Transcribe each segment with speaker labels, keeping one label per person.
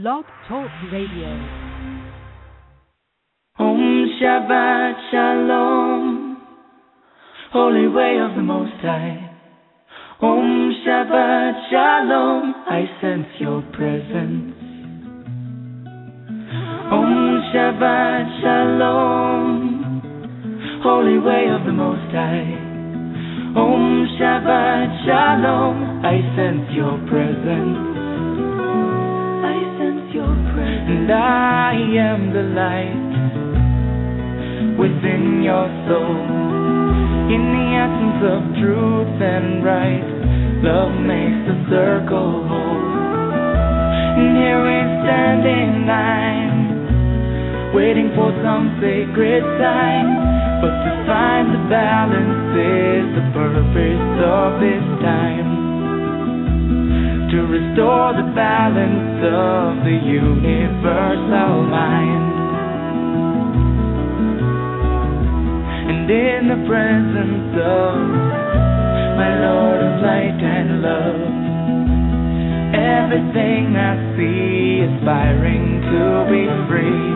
Speaker 1: Blog Talk Radio.
Speaker 2: Om Shabbat Shalom, Holy Way of the Most High. Om Shabbat Shalom, I sense your presence. Om Shabbat Shalom, Holy Way of the Most High. Om Shabbat Shalom, I sense your presence. And I am the light within your soul. In the essence of truth and right, love makes the circle whole. And here we stand in line, waiting for some sacred sign. But to find the balance is the purpose of this time. To restore the balance of the universal mind. And in the presence of my Lord of light and love, everything I see aspiring to be free.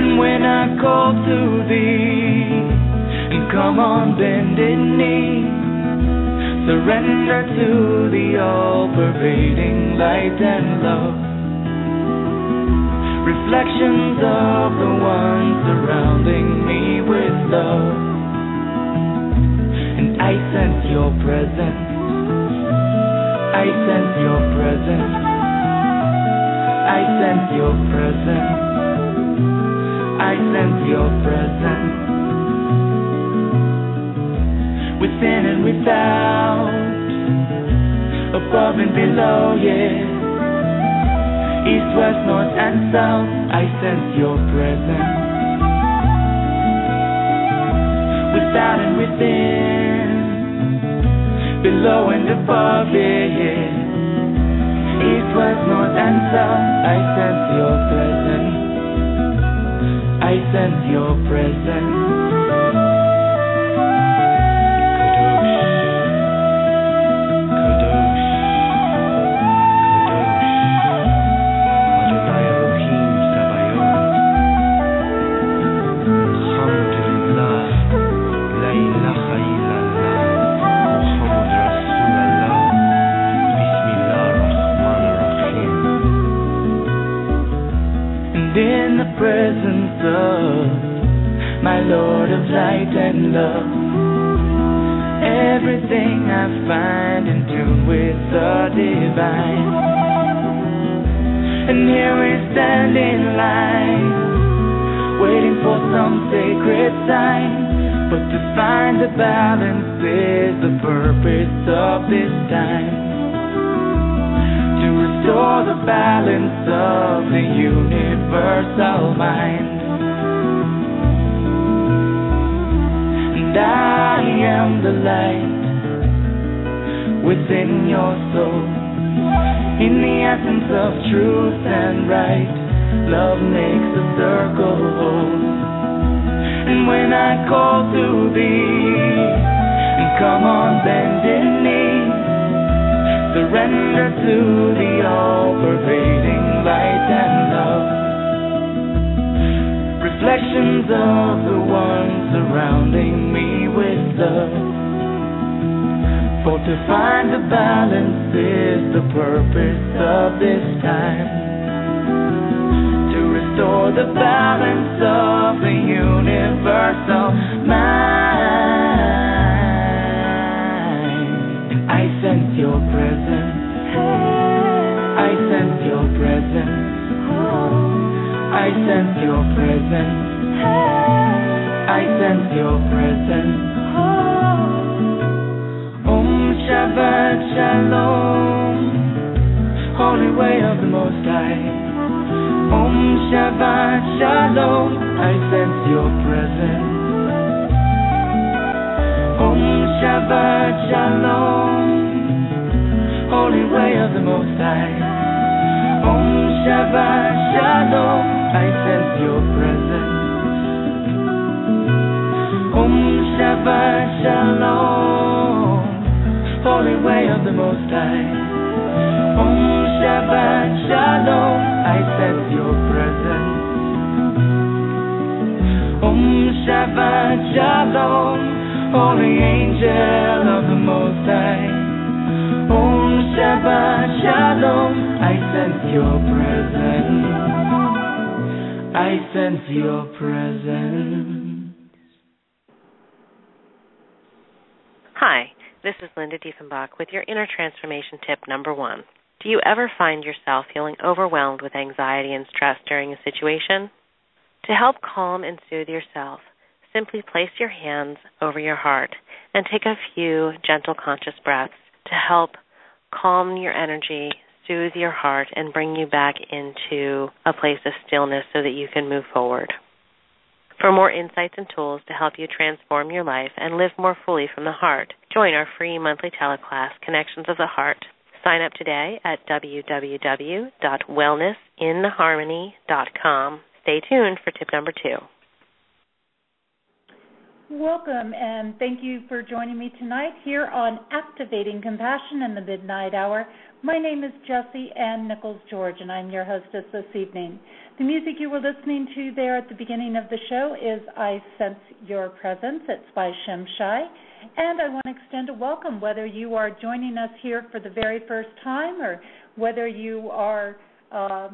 Speaker 2: And when I call to thee, and come on bended knee, surrender to the all-pervading light and love. Reflections of the one surrounding me with love. And I sense your presence. I sense your presence. I sense your presence. I sense your presence. Within and without, above and below, yeah. East, west, north and south, I sense your presence. Without and within, below and above, yeah, yeah. East, west, north and south, I sense your presence. I sense your presence. In the presence of my Lord of light and love, everything I find in tune with the divine. And here we stand in line, waiting for some sacred sign. But to find the balance is the purpose of this time. To restore the balance of the universal mind. And I am the light within your soul. In the essence of truth and right, love makes the circle whole. And when I call to thee, and come on bended knee, surrender to the all-pervading light and love. Reflections of the one surrounding me with love. For to find the balance is the purpose of this time. To restore the balance of the universal mind. And I sense your presence. I sense your presence. I sense your presence. I sense your presence. Om Shabbat Shalom, Holy Way of the Most High. Om Shabbat Shalom, I sense your presence. Om Shabbat Shalom, Holy Way of the Most High. Om Shabbat Shalom, I sense your presence. Om Shabbat Shalom, Holy Way of the Most High. Om Shabbat Shabbat Shalom, holy angel of the Most High. Om Shabbat Shalom, I sense your presence. I sense your presence.
Speaker 1: Hi, this is Linda Diefenbach with your Inner Transformation Tip number 1. Do you ever find yourself feeling overwhelmed with anxiety and stress during a situation? To help calm and soothe yourself, simply place your hands over your heart and take a few gentle conscious breaths to help calm your energy, soothe your heart, and bring you back into a place of stillness so that you can move forward. For more insights and tools to help you transform your life and live more fully from the heart, join our free monthly teleclass, Connections of the Heart. Sign up today at www.wellnessinharmony.com. Stay tuned for tip number 2.
Speaker 3: Welcome, and thank you for joining me tonight here on Activating Compassion in the Midnight Hour. My name is Jessie Ann Nichols George, and I'm your hostess this evening. The music you were listening to there at the beginning of the show is I Sense Your Presence. It's by Shem Shai. And I want to extend a welcome, whether you are joining us here for the very first time or whether you are a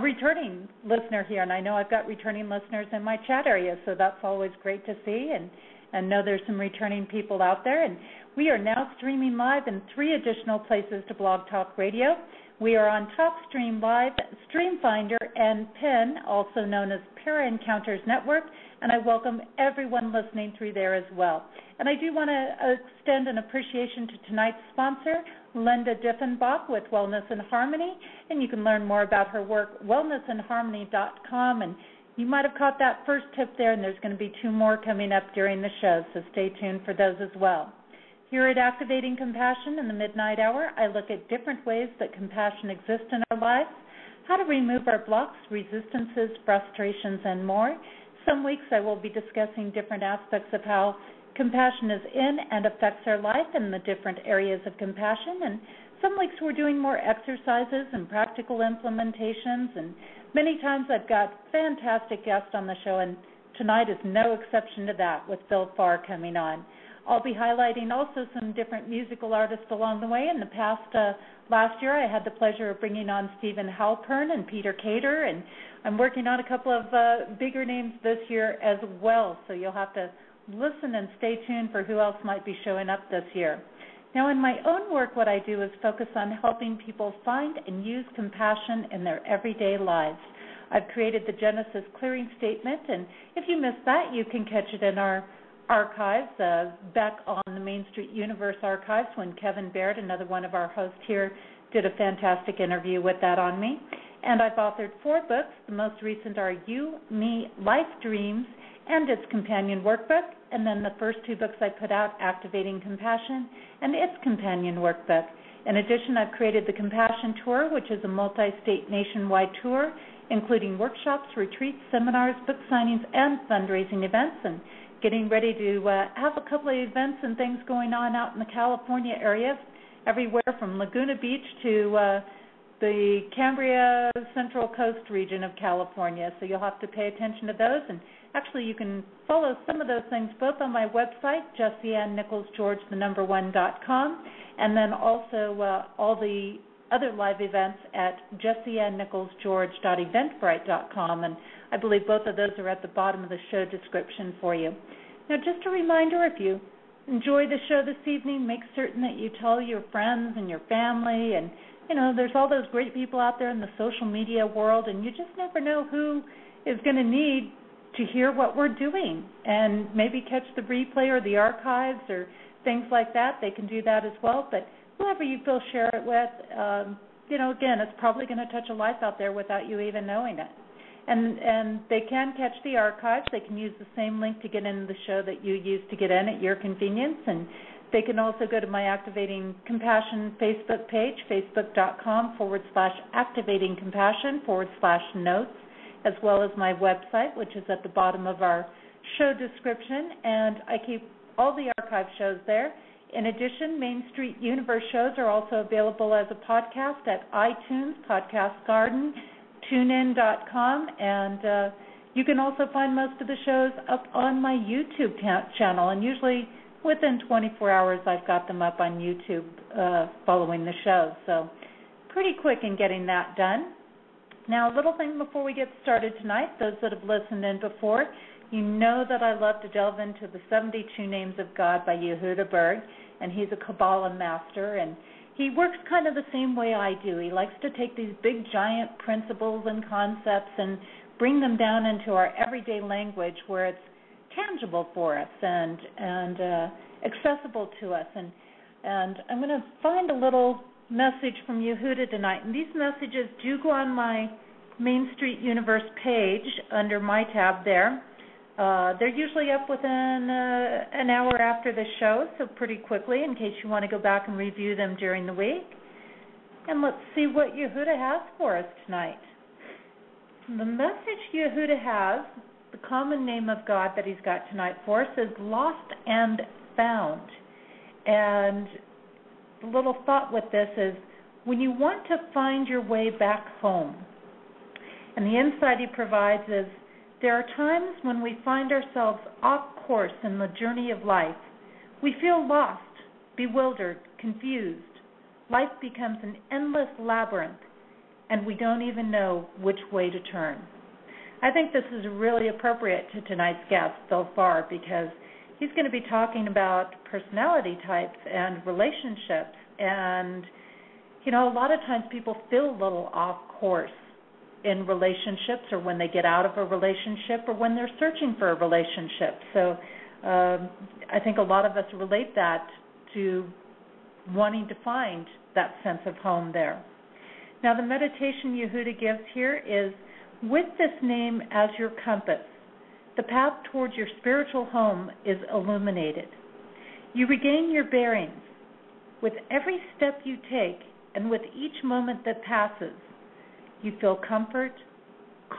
Speaker 3: returning listener here. And I know I've got returning listeners in my chat area, so that's always great to see and know there's some returning people out there. And we are now streaming live in 3 additional places to Blog Talk Radio. We are on TalkStream Live, Streamfinder, and PIN, also known as Para Encounters Network, and I welcome everyone listening through there as well. And I do want to extend an appreciation to tonight's sponsor, Linda Diefenbach with Wellness in Harmony, and you can learn more about her work, wellnessinharmony.com, and you might have caught that first tip there, and there's going to be 2 more coming up during the show, so stay tuned for those as well. Here at Activating Compassion in the Midnight Hour, I look at different ways that compassion exists in our lives, how to remove our blocks, resistances, frustrations, and more. Some weeks I will be discussing different aspects of how compassion is in and affects our life and the different areas of compassion. And some weeks we're doing more exercises and practical implementations. And many times I've got fantastic guests on the show, and tonight is no exception to that with Bill Farr coming on. I'll be highlighting also some different musical artists along the way. In the past, last year, I had the pleasure of bringing on Stephen Halpern and Peter Cater, and I'm working on a couple of bigger names this year as well, so you'll have to listen and stay tuned for who else might be showing up this year. Now, in my own work, what I do is focus on helping people find and use compassion in their everyday lives. I've created the Genesis Clearing Statement, and if you missed that, you can catch it in our archives, back on the Main Street Universe archives when Kevin Baird, another one of our hosts here, did a fantastic interview with that on me. And I've authored 4 books. The most recent are You, Me, Life Dreams, and its companion workbook. And then the first 2 books I put out, Activating Compassion and its companion workbook. In addition, I've created the Compassion Tour, which is a multi-state nationwide tour, including workshops, retreats, seminars, book signings, and fundraising events, and getting ready to have a couple of events and things going on out in the California area, everywhere from Laguna Beach to the Cambria Central Coast region of California. So you'll have to pay attention to those. And actually, you can follow some of those things both on my website, JessieAnnNicholsGeorge1.com, and then also all the other live events at JessieAnnNicholsGeorge.eventbrite.com, and I believe both of those are at the bottom of the show description for you. Now, just a reminder, if you enjoy the show this evening, make certain that you tell your friends and your family, and, you know, there's all those great people out there in the social media world, and you just never know who is going to need to hear what we're doing and maybe catch the replay or the archives or things like that. They can do that as well, but whoever you feel share it with, again, it's probably going to touch a life out there without you even knowing it. And they can catch the archives. They can use the same link to get into the show that you use to get in at your convenience. And they can also go to my Activating Compassion Facebook page, facebook.com/activatingcompassion/notes, as well as my website, which is at the bottom of our show description. And I keep all the archive shows there. In addition, Main Street Universe shows are also available as a podcast at iTunes, Podcast Garden, TuneIn.com, and You can also find most of the shows up on my YouTube channel, and usually within 24 hours I've got them up on YouTube following the show. So pretty quick in getting that done. Now, a little thing before we get started tonight, those that have listened in before, you know that I love to delve into the 72 Names of God by Yehuda, and he's a Kabbalah master, and he works kind of the same way I do. He likes to take these big, giant principles and concepts and bring them down into our everyday language where it's tangible for us and accessible to us. And I'm going to find a little message from Yehuda tonight. And these messages do go on my Main Street Universe page under my tab there. They're usually up within an hour after the show, so pretty quickly in case you want to go back and review them during the week. And let's see what Yehuda has for us tonight. The message Yehuda has, the common name of God that he's got tonight for us, is lost and found. And the little thought with this is, when you want to find your way back home, and the insight he provides is, there are times when we find ourselves off course in the journey of life. We feel lost, bewildered, confused. Life becomes an endless labyrinth, and we don't even know which way to turn. I think this is really appropriate to tonight's guest so far, because he's going to be talking about personality types and relationships. And, you know, a lot of times people feel a little off course in relationships, or when they get out of a relationship, or when they're searching for a relationship. So I think a lot of us relate that to wanting to find that sense of home there. Now, the meditation Yehuda gives here is, with this name as your compass, the path towards your spiritual home is illuminated. You regain your bearings. With every step you take, and with each moment that passes, you feel comfort,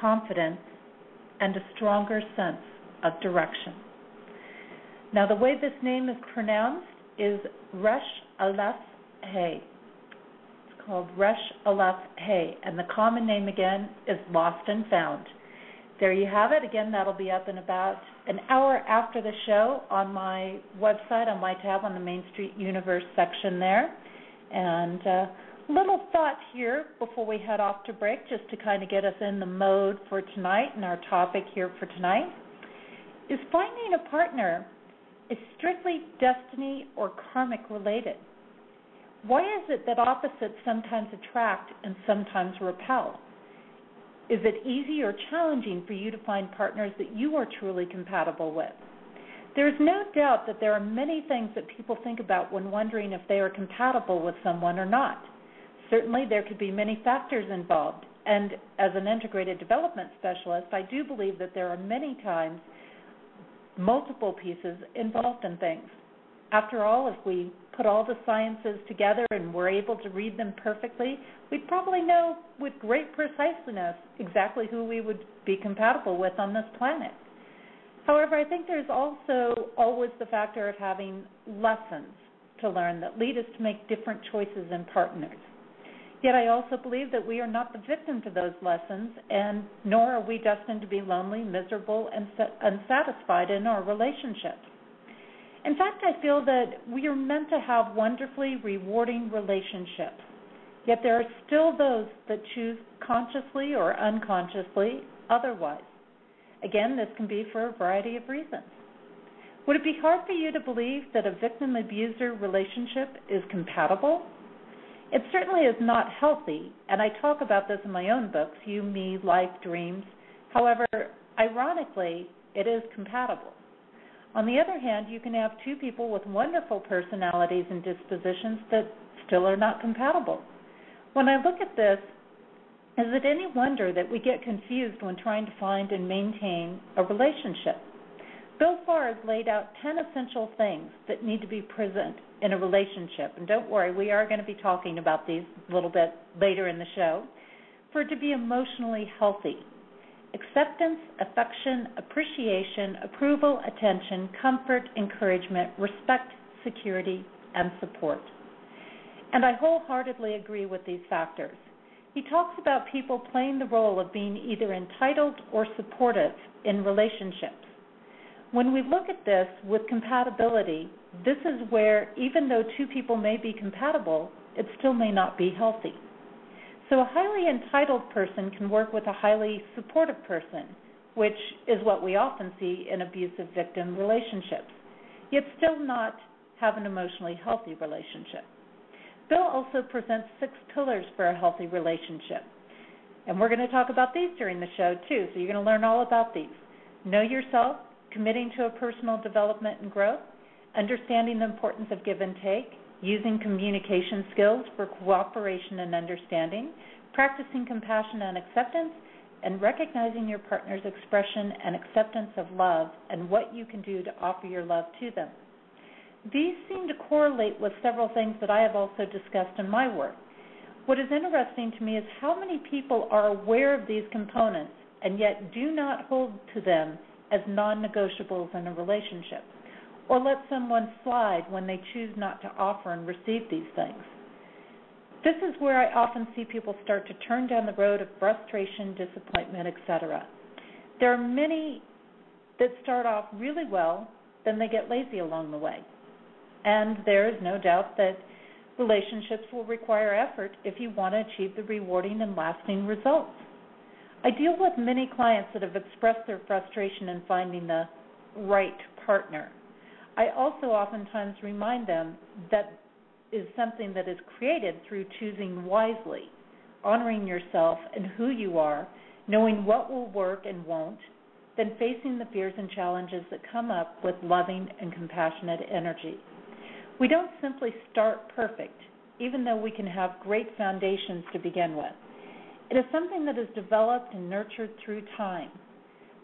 Speaker 3: confidence, and a stronger sense of direction. Now, the way this name is pronounced is Resh Aleph Hey. It's called Resh Aleph Hey, and the common name again is Lost and Found. There you have it. Again, that'll be up in about an hour after the show on my website, on my tab on the Main Street Universe section there. And little thought here before we head off to break, just to kind of get us in the mode for tonight, and our topic here for tonight is finding a partner is strictly destiny or karmic related. Why is it that opposites sometimes attract and sometimes repel? Is it easy or challenging for you to find partners that you are truly compatible with? There is no doubt that there are many things that people think about when wondering if they are compatible with someone or not. Certainly, there could be many factors involved, and as an integrated development specialist, I do believe that there are many times multiple pieces involved in things. After all, if we put all the sciences together and we're able to read them perfectly, we'd probably know with great preciseness exactly who we would be compatible with on this planet. However, I think there's also always the factor of having lessons to learn that lead us to make different choices in partners. Yet I also believe that we are not the victim to those lessons, and nor are we destined to be lonely, miserable, and unsatisfied in our relationships. In fact, I feel that we are meant to have wonderfully rewarding relationships, yet there are still those that choose consciously or unconsciously otherwise. Again, this can be for a variety of reasons. Would it be hard for you to believe that a victim-abuser relationship is compatible? It certainly is not healthy, and I talk about this in my own books, You, Me, Life, Dreams. However, ironically, it is compatible. On the other hand, you can have two people with wonderful personalities and dispositions that still are not compatible. When I look at this, is it any wonder that we get confused when trying to find and maintain a relationship? Bill Farr has laid out 10 essential things that need to be present in a relationship. And don't worry, we are going to be talking about these a little bit later in the show. For it to be emotionally healthy: acceptance, affection, appreciation, approval, attention, comfort, encouragement, respect, security, and support. And I wholeheartedly agree with these factors. he talks about people playing the role of being either entitled or supportive in relationships. When we look at this with compatibility, this is where even though two people may be compatible, it still may not be healthy. So a highly entitled person can work with a highly supportive person, which is what we often see in abusive victim relationships, yet still not have an emotionally healthy relationship. Bill also presents 6 pillars for a healthy relationship. And we're going to talk about these during the show, too, so you're going to learn all about these. Know yourself, committing to a personal development and growth, understanding the importance of give and take, using communication skills for cooperation and understanding, practicing compassion and acceptance, and recognizing your partner's expression and acceptance of love and what you can do to offer your love to them. These seem to correlate with several things that I have also discussed in my work. What is interesting to me is how many people are aware of these components and yet do not hold to them as non-negotiables in a relationship, or let someone slide when they choose not to offer and receive these things. This is where I often see people start to turn down the road of frustration, disappointment, etc. There are many that start off really well, then they get lazy along the way. And there is no doubt that relationships will require effort if you want to achieve the rewarding and lasting results. I deal with many clients that have expressed their frustration in finding the right partner. I also oftentimes remind them that is something that is created through choosing wisely, honoring yourself and who you are, knowing what will work and won't, then facing the fears and challenges that come up with loving and compassionate energy. We don't simply start perfect, even though we can have great foundations to begin with. It is something that is developed and nurtured through time.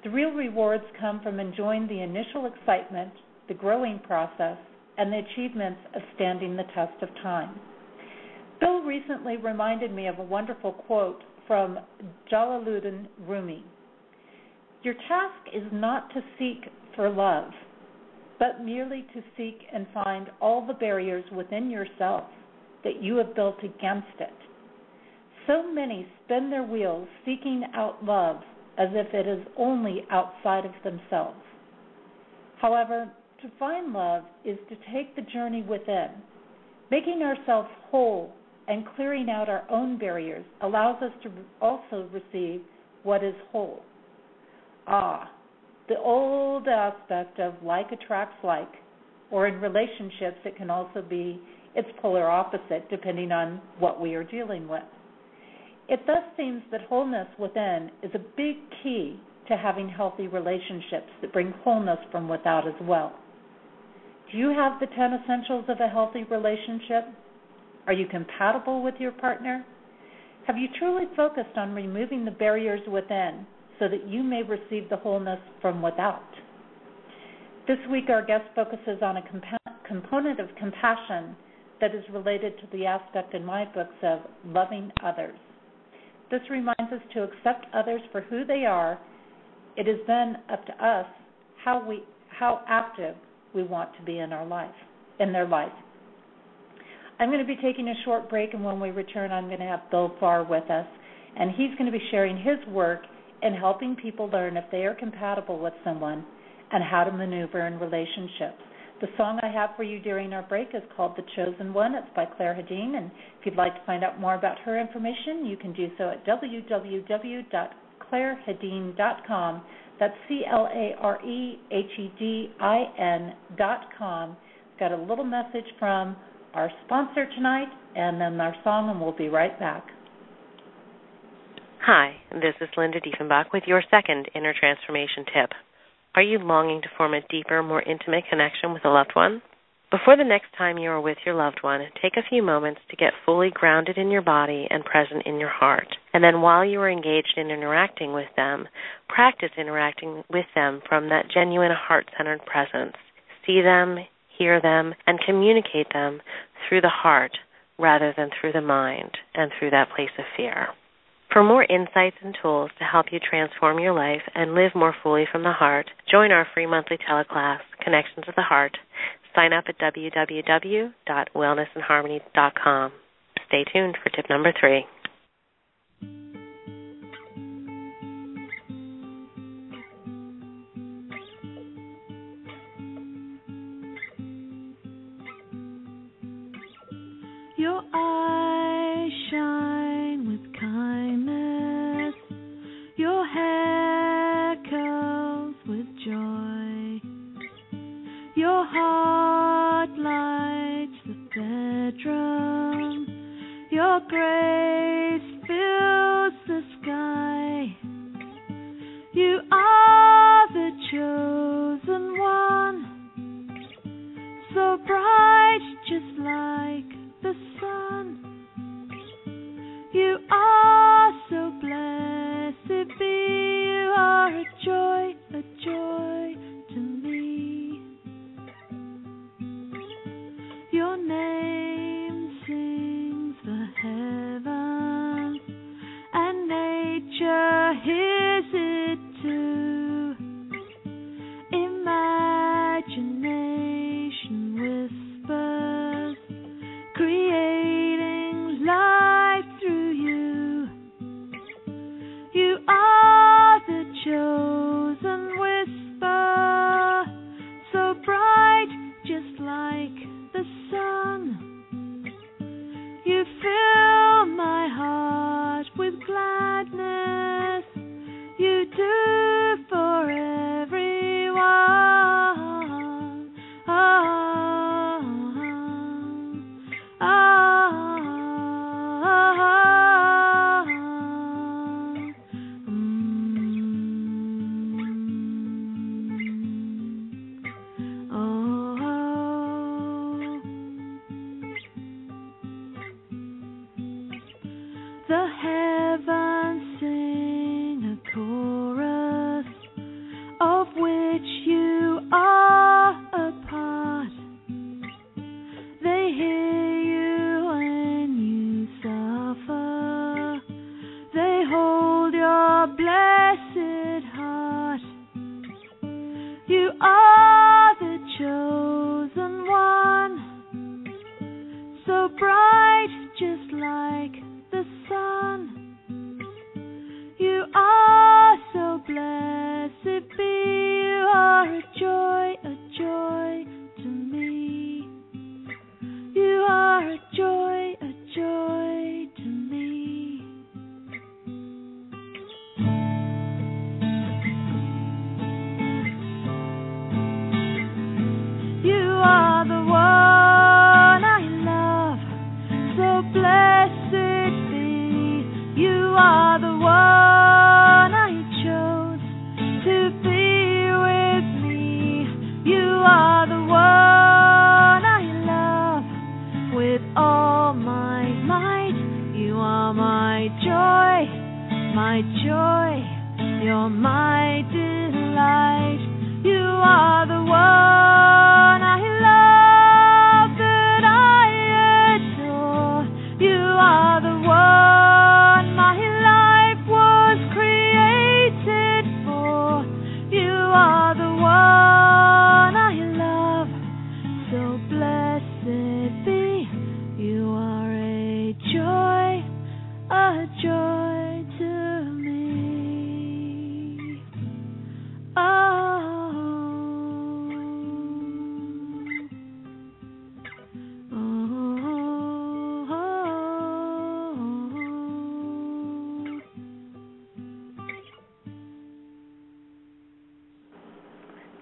Speaker 3: The real rewards come from enjoying the initial excitement, the growing process, and the achievements of standing the test of time. Bill recently reminded me of a wonderful quote from Jalaluddin Rumi. Your task is not to seek for love, but merely to seek and find all the barriers within yourself that you have built against it. So many spin their wheels seeking out love as if it is only outside of themselves. However, to find love is to take the journey within. Making ourselves whole and clearing out our own barriers allows us to also receive what is whole. The old aspect of like attracts like, or in relationships it can also be its polar opposite depending on what we are dealing with. It thus seems that wholeness within is a big key to having healthy relationships that bring wholeness from without as well. Do you have the 10 essentials of a healthy relationship? Are you compatible with your partner? Have you truly focused on removing the barriers within so that you may receive the wholeness from without? This week our guest focuses on a component of compassion that is related to the aspect in my books of loving others. This reminds us to accept others for who they are. It is then up to us how active we want to be in their life. I'm going to be taking a short break, and when we return, I'm going to have Bill Farr with us, and he's going to be sharing his work in helping people learn if they are compatible with someone and how to maneuver in relationships. The song I have for you during our break is called The Chosen One. It's by Claire Hedin, and if you'd like to find out more about her information, you can do so at www.clairehedin.com. That's CLAREHEDIN.com. Got a little message from our sponsor tonight, and then our song, and we'll be right back.
Speaker 1: Hi, this is Linda Diefenbach with your second Inner Transformation tip. Are you longing to form a deeper, more intimate connection with a loved one? Before the next time you are with your loved one, take a few moments to get fully grounded in your body and present in your heart. And then while you are engaged in interacting with them, practice interacting with them from that genuine heart-centered presence. See them, hear them, and communicate them through the heart rather than through the mind and through that place of fear. For more insights and tools to help you transform your life and live more fully from the heart, join our free monthly teleclass, Connections of the Heart. Sign up at www.wellnessandharmony.com. Stay tuned for tip number 3.
Speaker 4: Your eyes shine with kindness. Your hair curls with joy. Your heart lights the bedroom. Your grace fills the sky. You are the chosen one, so bright, just like the sun. You are so blessed be. You are a joy to me. Your name sings the heavens, and nature hears it too. Imagination whispers, creating life through you. You are the chosen whisper, so bright, just like the sun. You fill my heart with gladness. You do for everyone. The heavens sing a chorus of which you are a part. They hear you when you suffer. They hold your blessed heart. You are the chosen one, so bright, just like the sun. You are so blessed be. You are a joy to me. You are a joy to me. You are the one I love, so blessed be. You are the one I chose to be with me. You are the one I love with all my might. You are my joy, you're my delight. You are the one I love, that I adore. You are the one my life was created for. You are the one I love, so blessed be. You are a joy to me.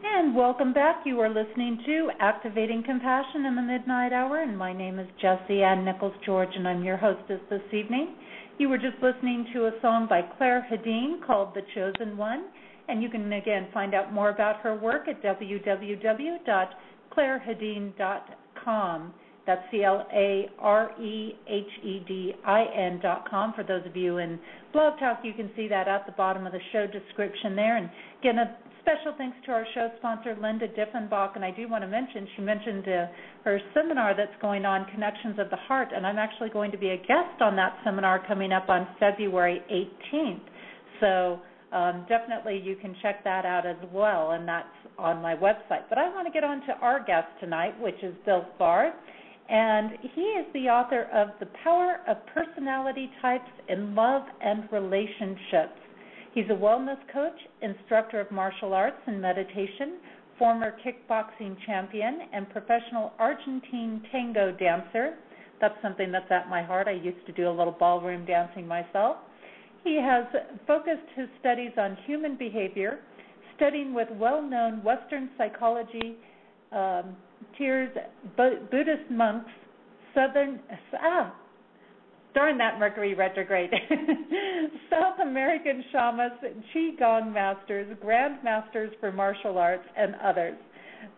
Speaker 3: And welcome back. You are listening to Activating Compassion in the Midnight Hour, and my name is Jessie Ann Nichols George, and I'm your hostess this evening. You were just listening to a song by Claire Hedin called The Chosen One, and you can, again, find out more about her work at www.clairehedin.com. That's CLAREHEDIN.com. For those of you in Blog Talk, you can see that at the bottom of the show description there. And again, a special thanks to our show sponsor, Linda Diffenbach. And I do want to mention, she mentioned her seminar that's going on, Connections of the Heart, and I'm actually going to be a guest on that seminar coming up on February 18th. So definitely you can check that out as well, and that's on my website. But I want to get on to our guest tonight, which is Bill Farr. And he is the author of The Power of Personality Types in Love and Relationships. He's a wellness coach, instructor of martial arts and meditation, former kickboxing champion, and professional Argentine tango dancer, that's something that's at my heart. I used to do a little ballroom dancing myself. He has focused his studies on human behavior, studying with well-known Western psychology, Buddhist monks, darn that Mercury retrograde, South American shamans, Qigong masters, grand masters for martial arts, and others.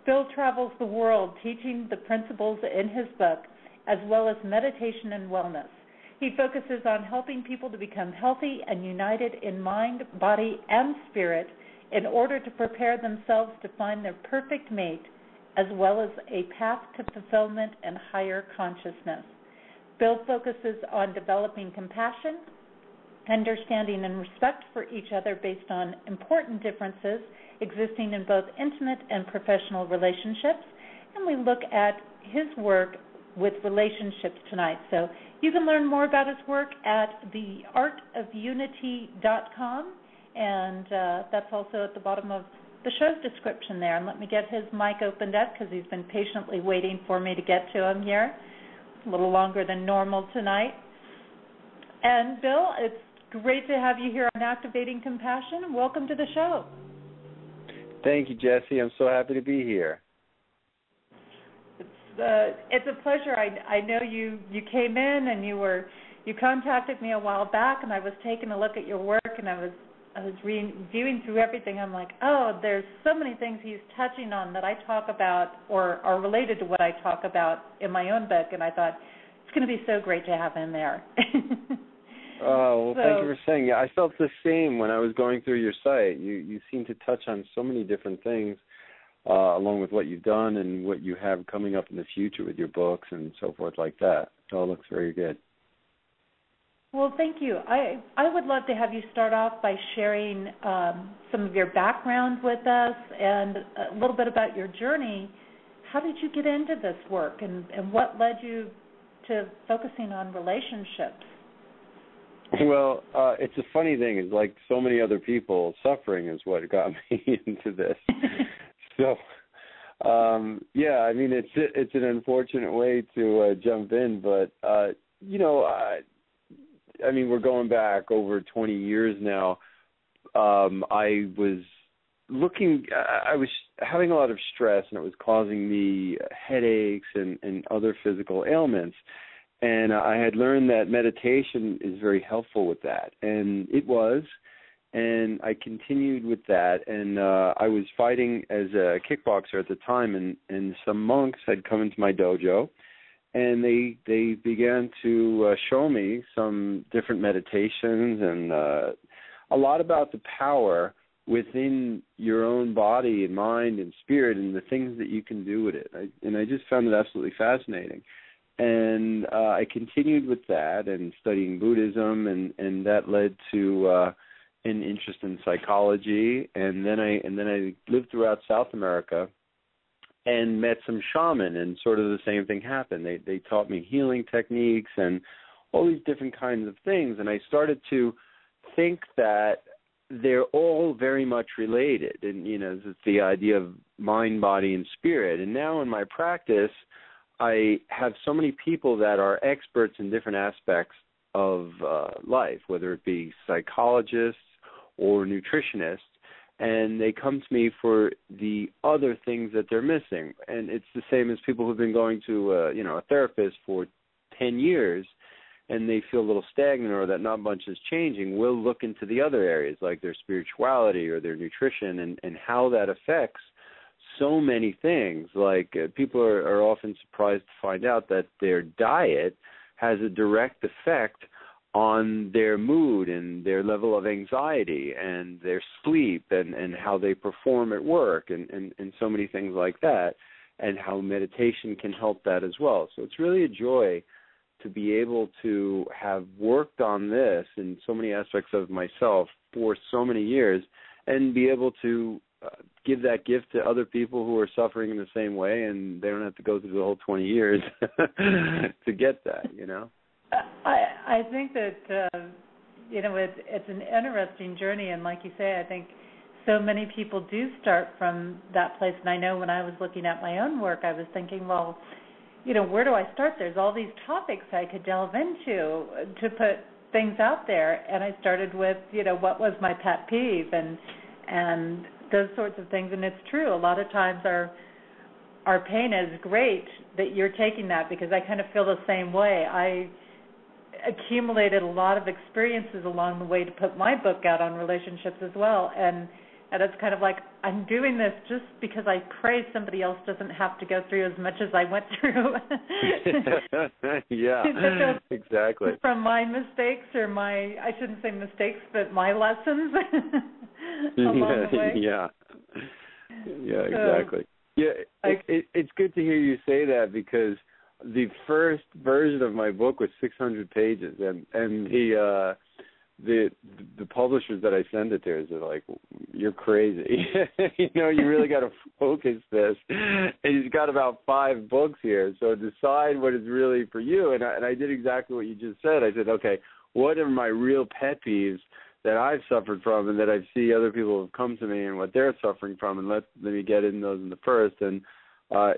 Speaker 3: Bill travels the world teaching the principles in his book, as well as meditation and wellness. He focuses on helping people to become healthy and united in mind, body, and spirit in order to prepare themselves to find their perfect mate, as well as a path to fulfillment and higher consciousness. Bill focuses on developing compassion, understanding, and respect for each other based on important differences existing in both intimate and professional relationships. And we look at his work with relationships tonight. So you can learn more about his work at theartofunity.com, and that's also at the bottom of the show's description there. And let me get his mic opened up because he's been patiently waiting for me to get to him here. A little longer than normal tonight. And Bill, it's great to have you here on Activating Compassion. Welcome to the show.
Speaker 5: Thank you, Jesse. I'm so happy to be here.
Speaker 3: It's a pleasure. I know you came in and you contacted me a while back, and I was taking a look at your work, and I was reviewing through everything. I'm like, oh, there's so many things he's touching on that I talk about or are related to what I talk about in my own book, and I thought it's going to be so great to have him there.
Speaker 5: Oh, well, thank you for saying that. I felt the same when I was going through your site. You seem to touch on so many different things, along with what you've done and what you have coming up in the future with your books and so forth like that. It all looks very good.
Speaker 3: Well, thank you. I would love to have you start off by sharing some of your background with us and a little bit about your journey. How did you get into this work, and what led you to focusing on relationships?
Speaker 5: Well, it's a funny thing. It's like so many other people, suffering is what got me into this. So, yeah, I mean, it's an unfortunate way to jump in, but, I mean, we're going back over 20 years now. I was having a lot of stress, and it was causing me headaches and other physical ailments. And I had learned that meditation is very helpful with that. And it was. And I continued with that. And I was fighting as a kickboxer at the time, and some monks had come into my dojo. And they began to show me some different meditations and a lot about the power within your own body and mind and spirit and the things that you can do with it. And I just found it absolutely fascinating. And I continued with that and studying Buddhism, and that led to an interest in psychology. And then I lived throughout South America and met some shaman, and sort of the same thing happened. They taught me healing techniques and all these different kinds of things, and I started to think that they're all very much related, and, it's the idea of mind, body, and spirit. And now in my practice, I have so many people that are experts in different aspects of life, whether it be psychologists or nutritionists, and they come to me for the other things that they're missing. And it's the same as people who've been going to a therapist for 10 years, and they feel a little stagnant or that not much is changing. We'll look into the other areas, like their spirituality or their nutrition, and how that affects so many things. Like people are often surprised to find out that their diet has a direct effect on their mood and their level of anxiety and their sleep and how they perform at work and so many things like that, and how meditation can help that as well. So it's really a joy to be able to have worked on this in so many aspects of myself for so many years and be able to give that gift to other people who are suffering in the same way, and they don't have to go through the whole 20 years to get that,
Speaker 3: I think that, it's an interesting journey, and like you say, I think so many people do start from that place. And I know when I was looking at my own work, I was thinking, well, where do I start? There's all these topics I could delve into to put things out there, and I started with, what was my pet peeve and those sorts of things. And it's true, a lot of times our pain is great that you're taking that, because I kind of feel the same way. I accumulated a lot of experiences along the way to put my book out on relationships as well, and it's kind of like I'm doing this just because I pray somebody else doesn't have to go through as much as I went through.
Speaker 5: Yeah, exactly.
Speaker 3: From my mistakes, or I shouldn't say mistakes, but my lessons along the way.
Speaker 5: Yeah, exactly. It's good to hear you say that, because the first version of my book was 600 pages, and the publishers that I send it to are like, you're crazy. You really got to focus this, and you've got about 5 books here, so decide what is really for you. And I did exactly what you just said. I said, okay, what are my real pet peeves that I've suffered from, and that I see other people have come to me and what they're suffering from, and let me get in those in the first. And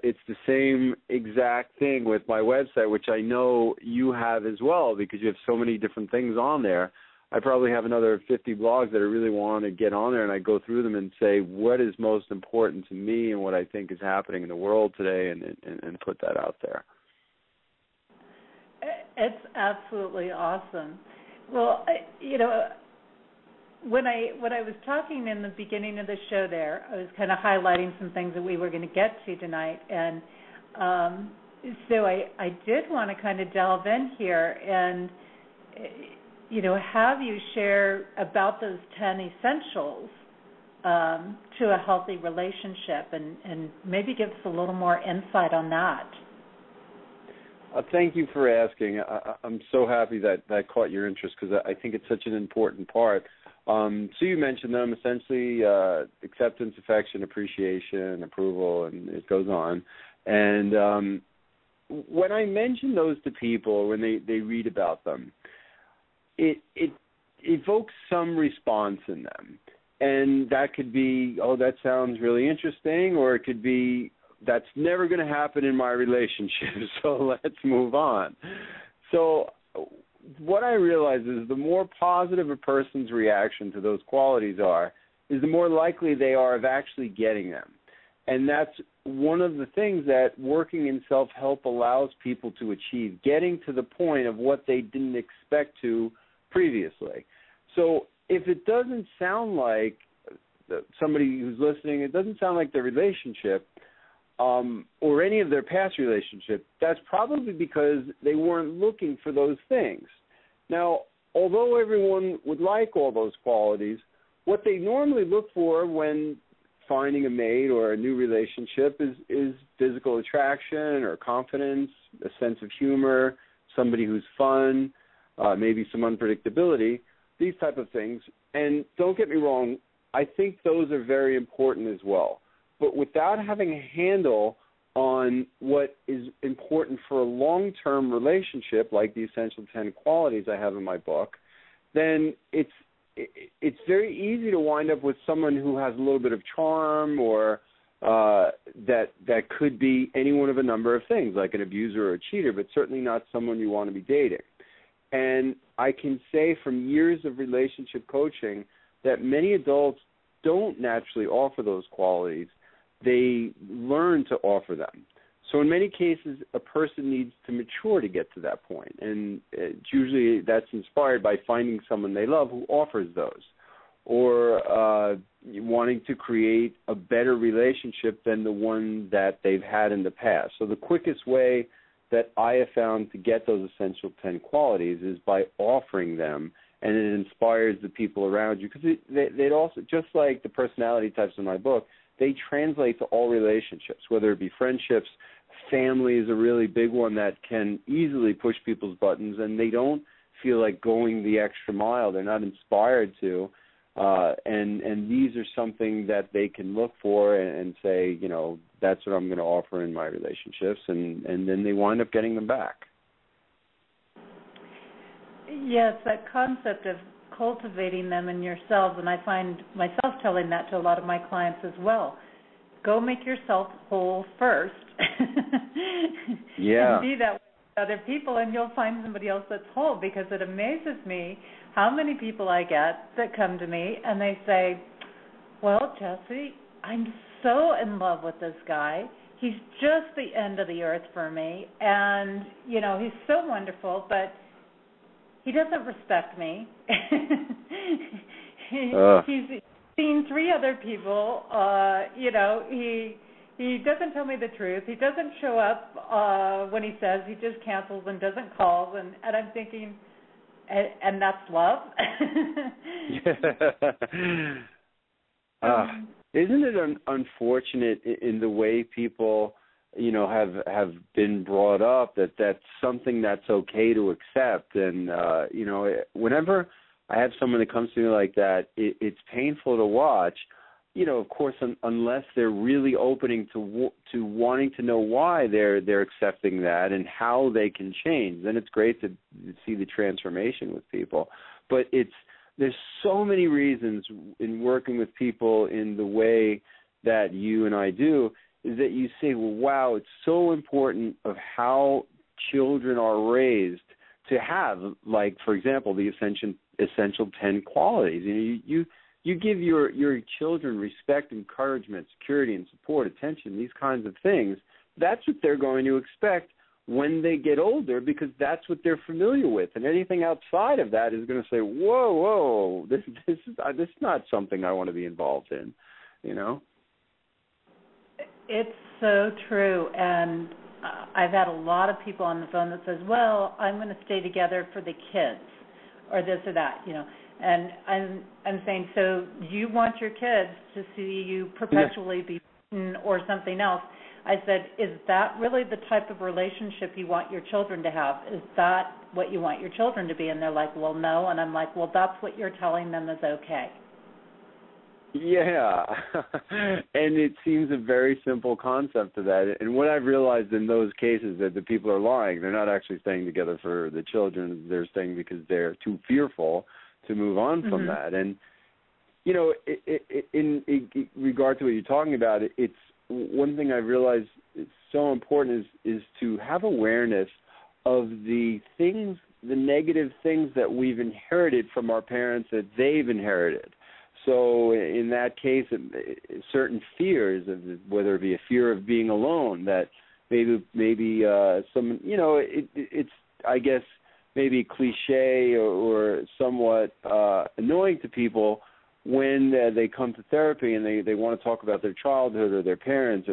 Speaker 5: it's the same exact thing with my website, which I know you have as well, because you have so many different things on there. I probably have another 50 blogs that I really want to get on there, and I go through them and say what is most important to me and what I think is happening in the world today, and put that out there.
Speaker 3: It's absolutely awesome. Well, when I was talking in the beginning of the show there, I was kind of highlighting some things that we were going to get to tonight, and so I did want to kind of delve in here and have you share about those 10 essentials to a healthy relationship, and maybe give us a little more insight on that.
Speaker 5: Thank you for asking. I'm so happy that caught your interest, because I think it's such an important part. So you mentioned them, essentially acceptance, affection, appreciation, approval, and it goes on. And when I mention those to people, when they read about them, it evokes some response in them. And that could be, oh, that sounds really interesting, or it could be, that's never going to happen in my relationship, so let's move on. So what I realize is the more positive a person's reaction to those qualities are, is the more likely they are of actually getting them. And that's one of the things that working in self-help allows people to achieve, getting to the point of what they didn't expect to previously. So if it doesn't sound like somebody who's listening, it doesn't sound like their relationship or any of their past relationship, that's probably because they weren't looking for those things. Now, although everyone would like all those qualities, what they normally look for when finding a mate or a new relationship is physical attraction or confidence, a sense of humor, somebody who's fun, maybe some unpredictability, these type of things. And don't get me wrong, I think those are very important as well. But without having a handle on what is important for a long-term relationship, like the essential 10 qualities I have in my book, then it's very easy to wind up with someone who has a little bit of charm, or that could be any one of a number of things, like an abuser or a cheater, but certainly not someone you want to be dating. And I can say from years of relationship coaching that many adults don't naturally offer those qualities. They learn to offer them. So in many cases, a person needs to mature to get to that point. And usually that's inspired by finding someone they love who offers those, or wanting to create a better relationship than the one that they've had in the past. So the quickest way that I have found to get those essential 10 qualities is by offering them, and it inspires the people around you. Because they'd also, just like the personality types in my book, they translate to all relationships, whether it be friendships. Family is a really big one that can easily push people's buttons, and they don't feel like going the extra mile. They're not inspired to. And these are something that they can look for and say, that's what I'm going to offer in my relationships, and then they wind up getting them back.
Speaker 3: Yes, that concept of cultivating them in yourselves, and I find myself telling that to a lot of my clients as well. go make yourself whole first.
Speaker 5: Yeah.
Speaker 3: And be that with other people, and you'll find somebody else that's whole, because it amazes me how many people I get that come to me and they say, well, Jesse, I'm so in love with this guy. He's just the end of the earth for me, and, you know, he's so wonderful, but he doesn't respect me. He's seen 3 other people. You know, he doesn't tell me the truth. He doesn't show up when he says. He just cancels and doesn't call. And I'm thinking, and that's love?
Speaker 5: Isn't it unfortunate in the way people, you know, have been brought up that that's something that's okay to accept? And, you know, whenever I have someone that comes to me like that, it's painful to watch. You know, of course, unless they're really opening to wanting to know why they're accepting that and how they can change, then it's great to see the transformation with people. But there's so many reasons in working with people in the way that you and I do, is that you say, well, wow, it's so important of how children are raised to have, like, for example, the essential 10 qualities. You know, you give your children respect, encouragement, security, and support, attention, these kinds of things. That's what they're going to expect when they get older, because that's what they're familiar with. And anything outside of that is going to say, whoa, this is not something I want to be involved in, you know?
Speaker 3: It's so true. And I've had a lot of people on the phone that says, well, I'm going to stay together for the kids, or this or that, you know. And I'm saying, so you want your kids to see you perpetually be beaten or something else? I said, is that really the type of relationship you want your children to have? Is that what you want your children to be? And they're like, well, no. And I'm like, well, that's what you're telling them is okay.
Speaker 5: Yeah, and it seems a very simple concept to that. And what I've realized in those cases that the people are lying. They're not actually staying together for the children. They're staying because they're too fearful to move on from that. And, you know, in regard to what you're talking about, it's one thing I've realized is so important is to have awareness of the things, the negative things that we've inherited from our parents that they've inherited. So in that case, certain fears, whether it be a fear of being alone, that maybe some, you know, it's, I guess, maybe cliche or somewhat annoying to people when they come to therapy and they want to talk about their childhood or their parents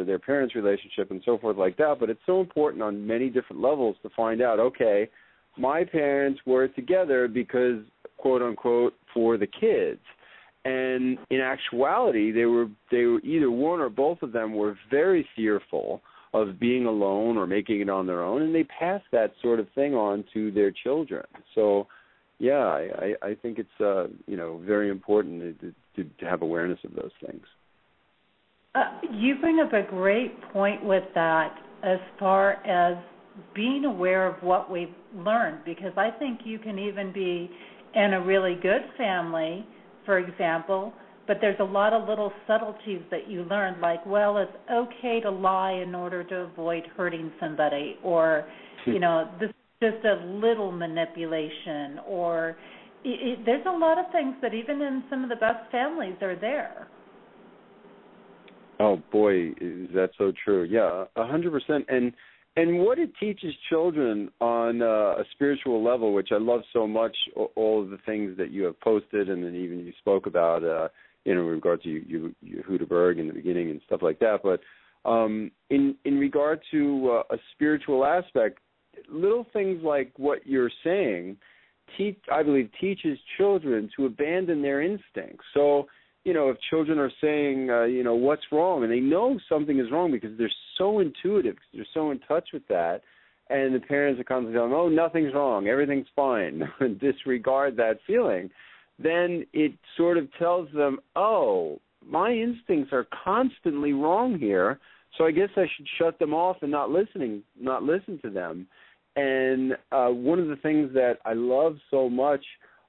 Speaker 5: relationship and so forth like that. But it's so important on many different levels to find out, okay, my parents were together because, quote unquote, for the kids. And in actuality, they were either one or both of them were very fearful of being alone or making it on their own, and they passed that sort of thing on to their children. So, yeah, I think it's you know, very important to have awareness of those things.
Speaker 3: You bring up a great point with that as far as being aware of what we've learned, because I think you can even be in a really good family, for example, but there's a lot of little subtleties that you learn, like, well, it's okay to lie in order to avoid hurting somebody, or, you know, this is just a little manipulation, or there's a lot of things that even in some of the best families are there.
Speaker 5: Oh, boy, is that so true. Yeah, 100%. And what it teaches children on a spiritual level, which I love so much, all of the things that you have posted and then even you spoke about, in regard to Yehuda in the beginning and stuff like that. But in regard to a spiritual aspect, little things like what you're saying, I believe, teaches children to abandon their instincts. So, you know, if children are saying, you know, what's wrong, and they know something is wrong because they're so intuitive, they're so in touch with that, and the parents are constantly telling them, oh, nothing's wrong, everything's fine, disregard that feeling, then it sort of tells them, oh, my instincts are constantly wrong here, so I guess I should shut them off and not listen to them. And one of the things that I love so much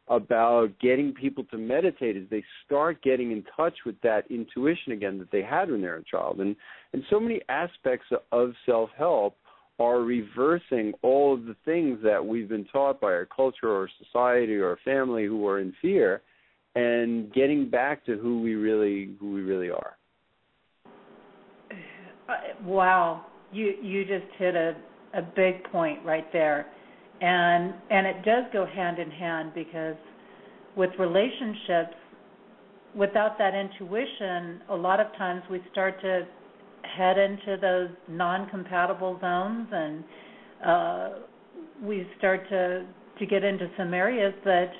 Speaker 5: about getting people to meditate is they start getting in touch with that intuition again that they had when they were a child. And so many aspects of self-help are reversing all of the things that we've been taught by our culture or society or our family who are in fear, and getting back to who we really are.
Speaker 3: Wow, you just hit a big point right there. And it does go hand in hand, because with relationships, without that intuition, a lot of times we start to head into those non-compatible zones, and we start to get into some areas that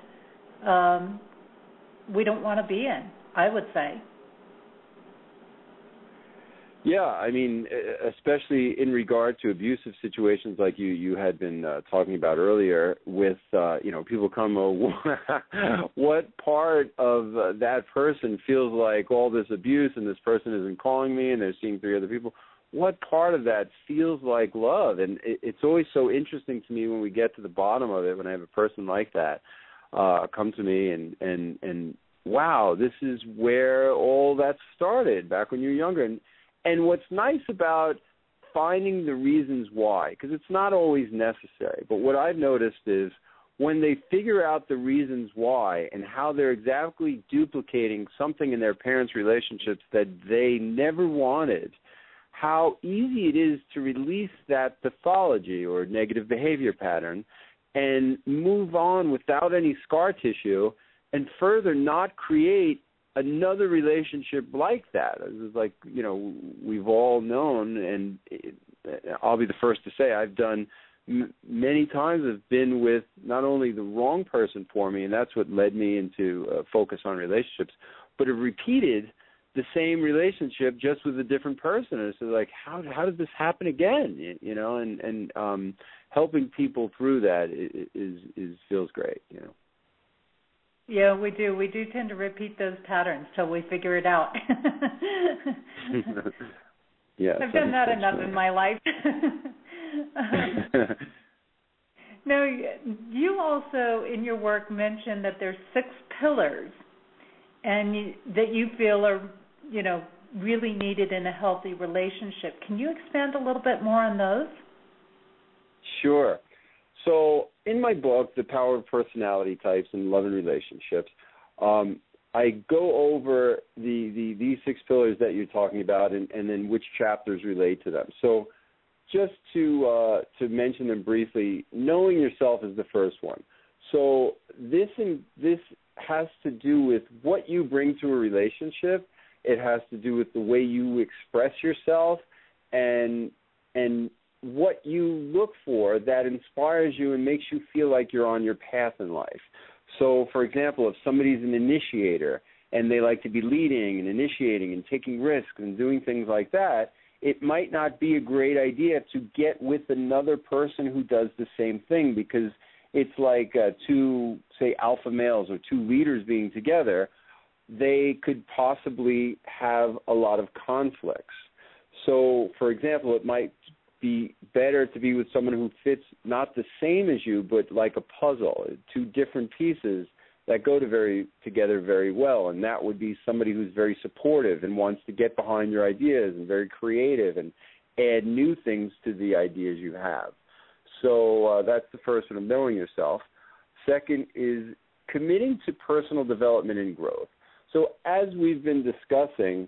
Speaker 3: we don't want to be in, I would say.
Speaker 5: Yeah, I mean, especially in regard to abusive situations like you had been talking about earlier with, people come, what part of that person feels like all this abuse and this person isn't calling me and they're seeing 3 other people? What part of that feels like love? And it's always so interesting to me when we get to the bottom of it, when I have a person like that come to me and wow, this is where all that started back when you were younger. And what's nice about finding the reasons why, because it's not always necessary, but what I've noticed is when they figure out the reasons why and how they're exactly duplicating something in their parents' relationships that they never wanted, how easy it is to release that pathology or negative behavior pattern and move on without any scar tissue, and further not create another relationship like that. It's like, we've all known, and I'll be the first to say I've done many times have been with not only the wrong person for me, and that's what led me into focus on relationships, but have repeated the same relationship just with a different person. And it's like, how did this happen again? And helping people through that is feels great.
Speaker 3: Yeah, we do. We do tend to repeat those patterns till we figure it out.
Speaker 5: Yeah,
Speaker 3: I've done that enough in my life. Now, you also, in your work, mentioned that there's 6 pillars and that you feel are, really needed in a healthy relationship. Can you expand a little bit more on those?
Speaker 5: Sure. So in my book, The Power of Personality Types in Love and Relationships, I go over these 6 pillars that you're talking about and then which chapters relate to them. So just to mention them briefly, knowing yourself is the first one. So this has to do with what you bring to a relationship. It has to do with the way you express yourself and what you look for that inspires you and makes you feel like you're on your path in life. So, for example, if somebody's an initiator and they like to be leading and initiating and taking risks and doing things like that, it might not be a great idea to get with another person who does the same thing, because it's like 2, say, alpha males or 2 leaders being together. They could possibly have a lot of conflicts. So, for example, it might be better to be with someone who fits not the same as you, but like a puzzle, 2 different pieces that go together very well. And that would be somebody who's very supportive and wants to get behind your ideas and very creative and add new things to the ideas you have. So that's the first one, of knowing yourself. Second is committing to personal development and growth. So as we've been discussing,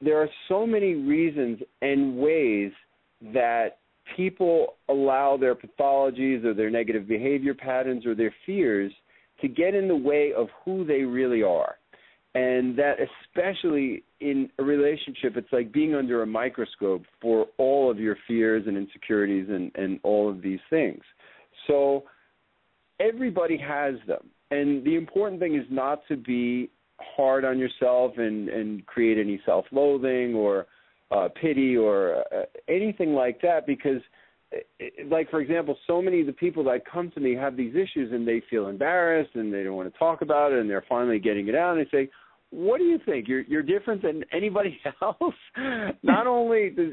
Speaker 5: there are so many reasons and ways that people allow their pathologies or their negative behavior patterns or their fears to get in the way of who they really are. And that especially in a relationship, it's like being under a microscope for all of your fears and insecurities and all of these things. So everybody has them. And the important thing is not to be hard on yourself and create any self-loathing or pity or anything like that, because, like, for example, so many of the people that come to me have these issues and they feel embarrassed and they don't want to talk about it, and they're finally getting it out, and they say, what do you think? You're different than anybody else? Not only does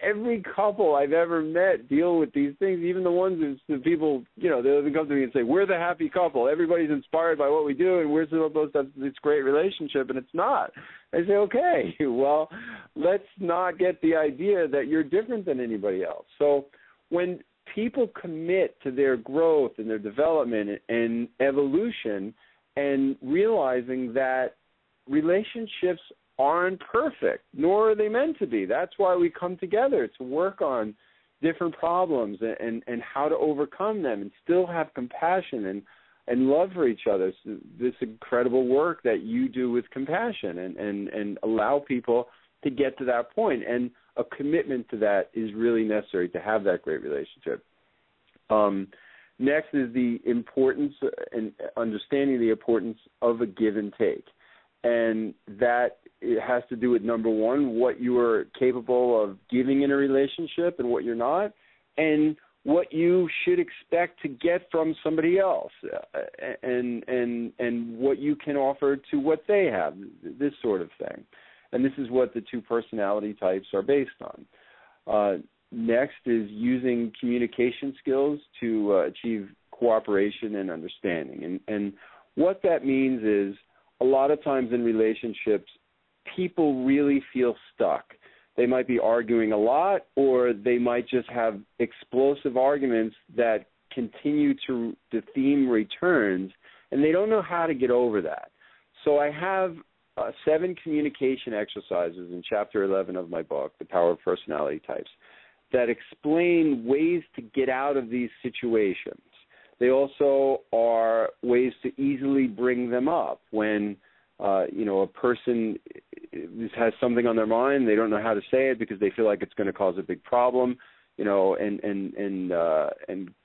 Speaker 5: every couple I've ever met deal with these things, even the ones the people, they come to me and say, we're the happy couple. Everybody's inspired by what we do, and we're supposed to have this great relationship, and it's not. I say, okay, well, let's not get the idea that you're different than anybody else. So when people commit to their growth and their development and evolution and realizing that relationships aren't perfect, nor are they meant to be. That's why we come together, to work on different problems and how to overcome them and still have compassion and love for each other. So this incredible work that you do with compassion and allow people to get to that point. And a commitment to that is really necessary to have that great relationship. Next is the importance and understanding the importance of a give and take. And that it has to do with, number one, what you are capable of giving in a relationship and what you're not, and what you should expect to get from somebody else, and what you can offer to what they have, this sort of thing. And this is what the two personality types are based on. Next is using communication skills to achieve cooperation and understanding. And what that means is, a lot of times in relationships, people really feel stuck. They might be arguing a lot, or they might just have explosive arguments that continue to, the theme returns, and they don't know how to get over that. So I have 7 communication exercises in Chapter 11 of my book, The Power of Personality Types, that explain ways to get out of these situations. They also are ways to easily bring them up when, a person has something on their mind. They don't know how to say it because they feel like it's going to cause a big problem, and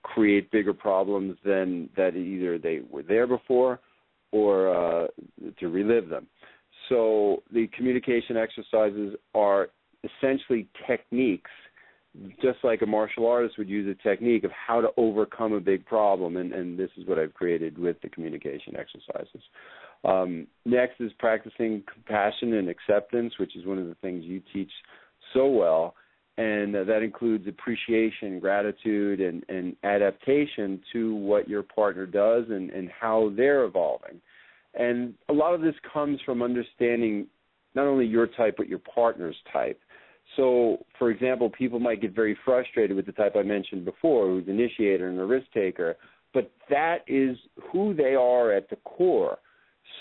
Speaker 5: create bigger problems than that either they were there before or to relive them. So the communication exercises are essentially techniques, just like a martial artist would use a technique of how to overcome a big problem, and this is what I've created with the communication exercises. Next is practicing compassion and acceptance, which is one of the things you teach so well, and that includes appreciation, gratitude, and adaptation to what your partner does and how they're evolving. And a lot of this comes from understanding not only your type, but your partner's type. So, for example, people might get very frustrated with the type I mentioned before, who's an initiator and a risk taker, but that is who they are at the core.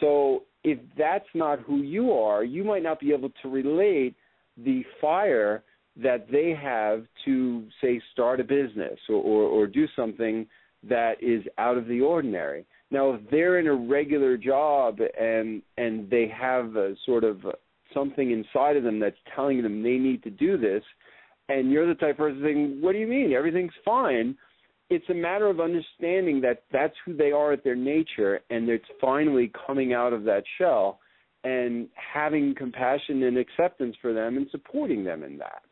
Speaker 5: So if that's not who you are, you might not be able to relate the fire that they have to, say, start a business or do something that is out of the ordinary. Now, if they're in a regular job and they have a sort of something inside of them that's telling them they need to do this, and you're the type of person saying, what do you mean? Everything's fine. It's a matter of understanding that that's who they are at their nature, and it's finally coming out of that shell and having compassion and acceptance for them and supporting them in that.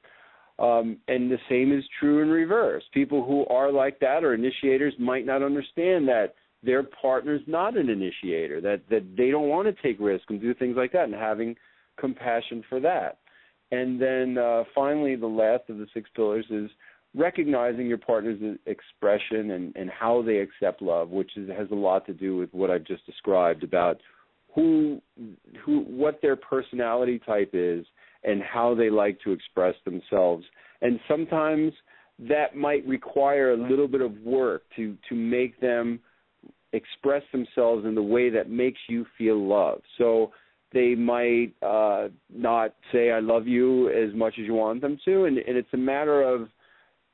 Speaker 5: And the same is true in reverse. People who are like that or initiators might not understand that their partner's not an initiator, that they don't want to take risks and do things like that, and having compassion for that. And then finally, the last of the 6 pillars is recognizing your partner's expression and how they accept love, which has a lot to do with what I've just described about what their personality type is and how they like to express themselves. And sometimes that might require a little bit of work to make them express themselves in the way that makes you feel loved. So they might not say I love you as much as you want them to, and it's a matter of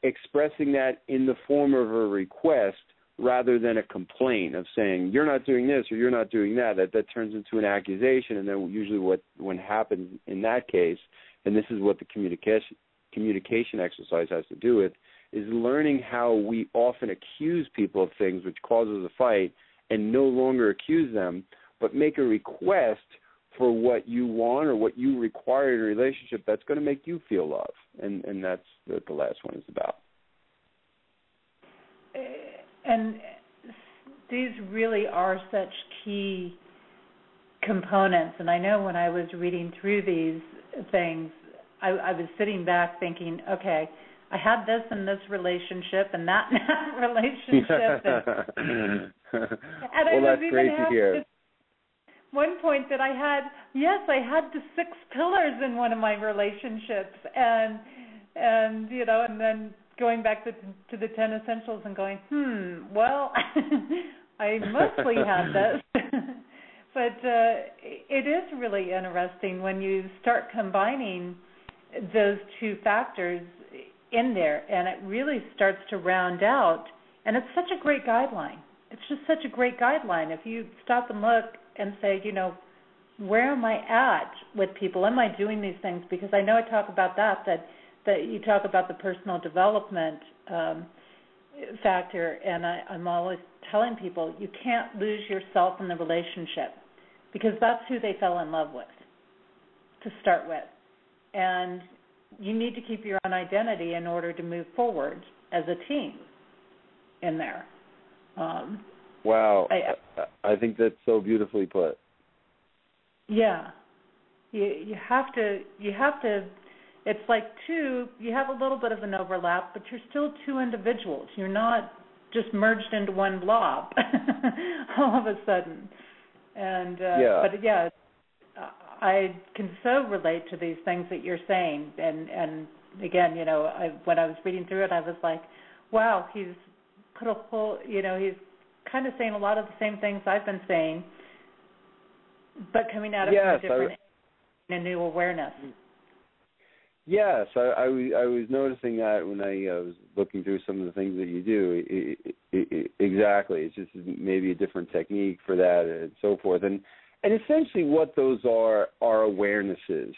Speaker 5: expressing that in the form of a request rather than a complaint of saying you're not doing this or you're not doing that. That turns into an accusation, and then usually what happens in that case, and this is what the communication exercise has to do with, is learning how we often accuse people of things which causes a fight and no longer accuse them, but make a request for what you want or what you require in a relationship that's going to make you feel love. And that's what the last one is about.
Speaker 3: And these really are such key components. And I know when I was reading through these things, I was sitting back thinking, okay, I had this in this relationship and that in that relationship. And
Speaker 5: well, that's great to hear.
Speaker 3: One point that I had the 6 pillars in one of my relationships, and then going back to the 10 essentials and going, well, I mostly have this. But it is really interesting when you start combining those 2 factors in there, and it really starts to round out, and it's such a great guideline. It's just such a great guideline. If you stop and look and say, where am I at with people? Am I doing these things? Because I know I talk about that you talk about the personal development factor, and I'm always telling people you can't lose yourself in the relationship because that's who they fell in love with to start with. And you need to keep your own identity in order to move forward as a team in there.
Speaker 5: Wow. I think that's so beautifully put.
Speaker 3: Yeah. You have to, it's like 2, you have a little bit of an overlap, but you're still 2 individuals. You're not just merged into one blob all of a sudden. And but yeah, I can so relate to these things that you're saying. And again, when I was reading through it, I was like, wow, he's put a whole, he's kind of saying a lot of the same things I've been saying, but coming at it from a different, a new awareness.
Speaker 5: Yes, I was noticing that when I was looking through some of the things that you do. Exactly, it's just maybe a different technique for that and so forth. And essentially what those are awarenesses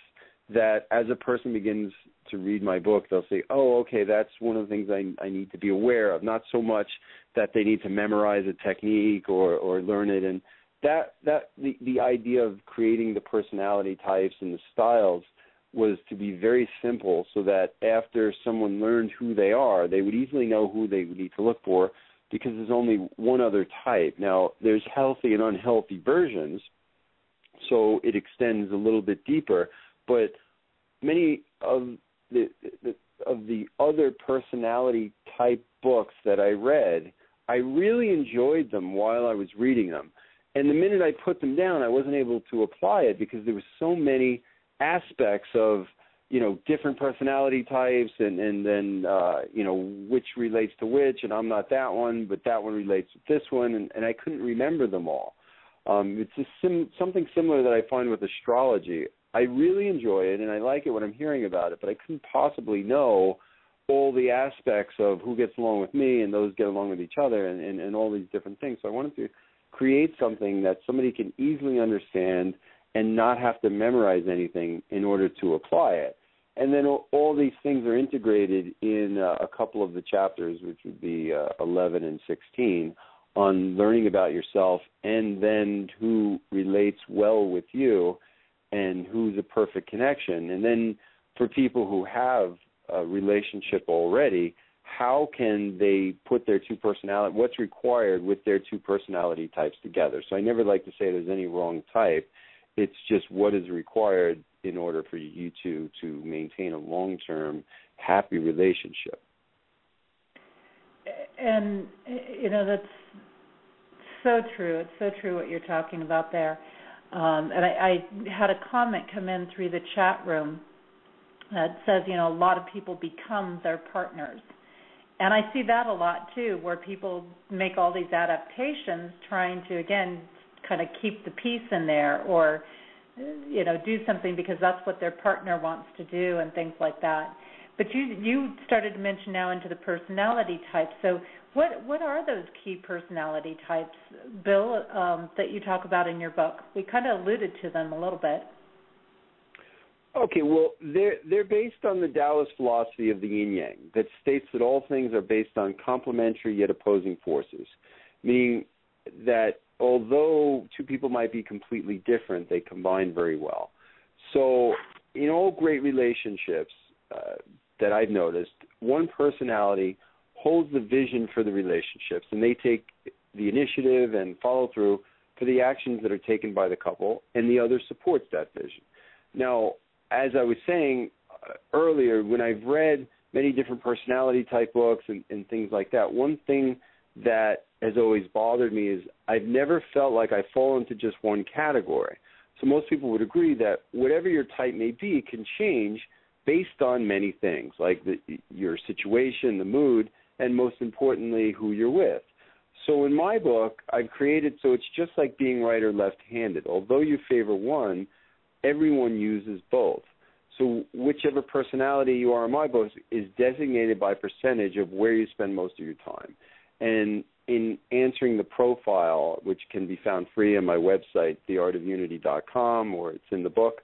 Speaker 5: that as a person begins to read my book, they'll say, oh, okay, that's one of the things I need to be aware of, not so much that they need to memorize a technique or learn it. And the idea of creating the personality types and the styles was to be very simple so that after someone learned who they are, they would easily know who they would need to look for because there's only one other type. Now, there's healthy and unhealthy versions, so it extends a little bit deeper, but many of the other personality type books that I read, I really enjoyed them while I was reading them. And the minute I put them down, I wasn't able to apply it because there were so many aspects of, different personality types and then, which relates to which, and I'm not that one, but that one relates to this one, and I couldn't remember them all. It's just something similar that I find with astrology. I really enjoy it, and I like it when I'm hearing about it, but I couldn't possibly know all the aspects of who gets along with me and those get along with each other and all these different things. So I wanted to create something that somebody can easily understand and not have to memorize anything in order to apply it. And then all these things are integrated in a couple of the chapters, which would be 11 and 16, on learning about yourself and then who relates well with you and who's a perfect connection. And then for people who have a relationship already, how can they put their 2 personality, what's required with their 2 personality types together? So I never like to say there's any wrong type. It's just what is required in order for you two to maintain a long-term happy relationship.
Speaker 3: And, that's so true. It's so true what you're talking about there. And I had a comment come in through the chat room that says, a lot of people become their partners. And I see that a lot, too, where people make all these adaptations trying to, again, kind of keep the peace in there or, do something because that's what their partner wants to do and things like that. But you started to mention now into the personality types. So what are those key personality types, Bill, that you talk about in your book? We kind of alluded to them a little bit.
Speaker 5: Okay, well, they're based on the Taoist philosophy of the yin-yang that states that all things are based on complementary yet opposing forces, meaning that although 2 people might be completely different, they combine very well. So in all great relationships that I've noticed, one personality holds the vision for the relationships, and they take the initiative and follow through for the actions that are taken by the couple, and the other supports that vision. Now, as I was saying, earlier, when I've read many different personality type books and things like that, one thing that has always bothered me is I've never felt like I fall into just one category. So most people would agree that whatever your type may be can change based on many things, like your situation, the mood, and most importantly, who you're with. So in my book, I've created so it's just like being right or left-handed. Although you favor one, everyone uses both. So whichever personality you are in my book is designated by percentage of where you spend most of your time. And in answering the profile, which can be found free on my website, theartofunity.com, or it's in the book,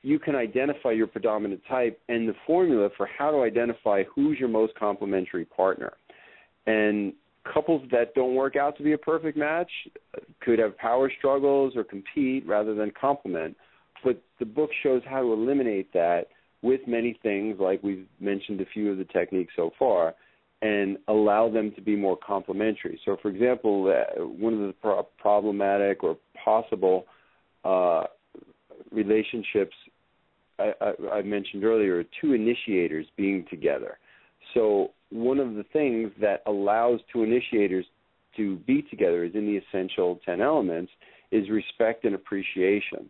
Speaker 5: you can identify your predominant type and the formula for how to identify who's your most complementary partner. And couples that don't work out to be a perfect match could have power struggles or compete rather than complement. But the book shows how to eliminate that with many things, like we've mentioned a few of the techniques so far, and allow them to be more complementary. So, for example, one of the problematic or possible relationships I mentioned earlier, two initiators being together. So one of the things that allows two initiators to be together is in the essential 10 elements is respect and appreciation.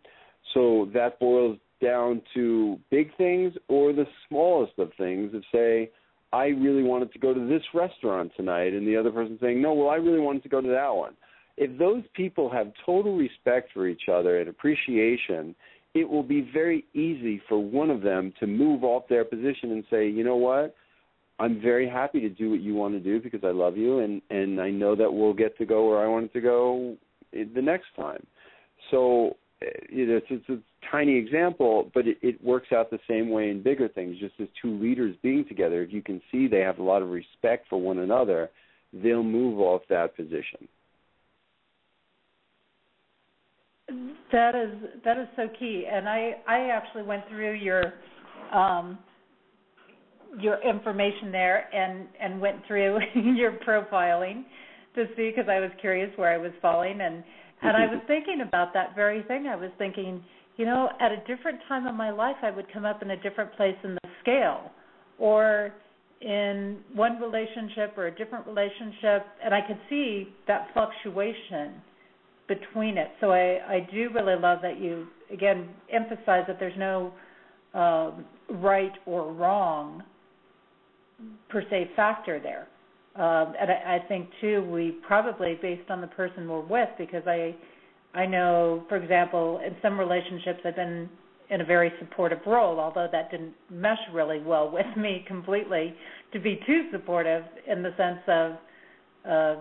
Speaker 5: So that boils down to big things or the smallest of things of, say, I really wanted to go to this restaurant tonight, and the other person saying, no, well, I really wanted to go to that one. If those people have total respect for each other and appreciation, it will be very easy for one of them to move off their position and say, you know what, I'm very happy to do what you want to do because I love you, and I know that we'll get to go where I wanted to go the next time. So it's a tiny example, but it works out the same way in bigger things. Just as two leaders being together, if you can see they have a lot of respect for one another, they'll move off that position.
Speaker 3: That is so key, and I actually went through your information there and went through your profiling to see, because I was curious where I was falling, and I was thinking about that very thing. I was thinking, at a different time in my life, I would come up in a different place in the scale, or in one relationship or a different relationship, and I could see that fluctuation between it. So I do really love that you, again, emphasize that there's no right or wrong, per se, factor there. And I think, too, we probably, based on the person we're with, because I know, for example, in some relationships I've been in a very supportive role, although that didn't mesh really well with me completely, to be too supportive in the sense of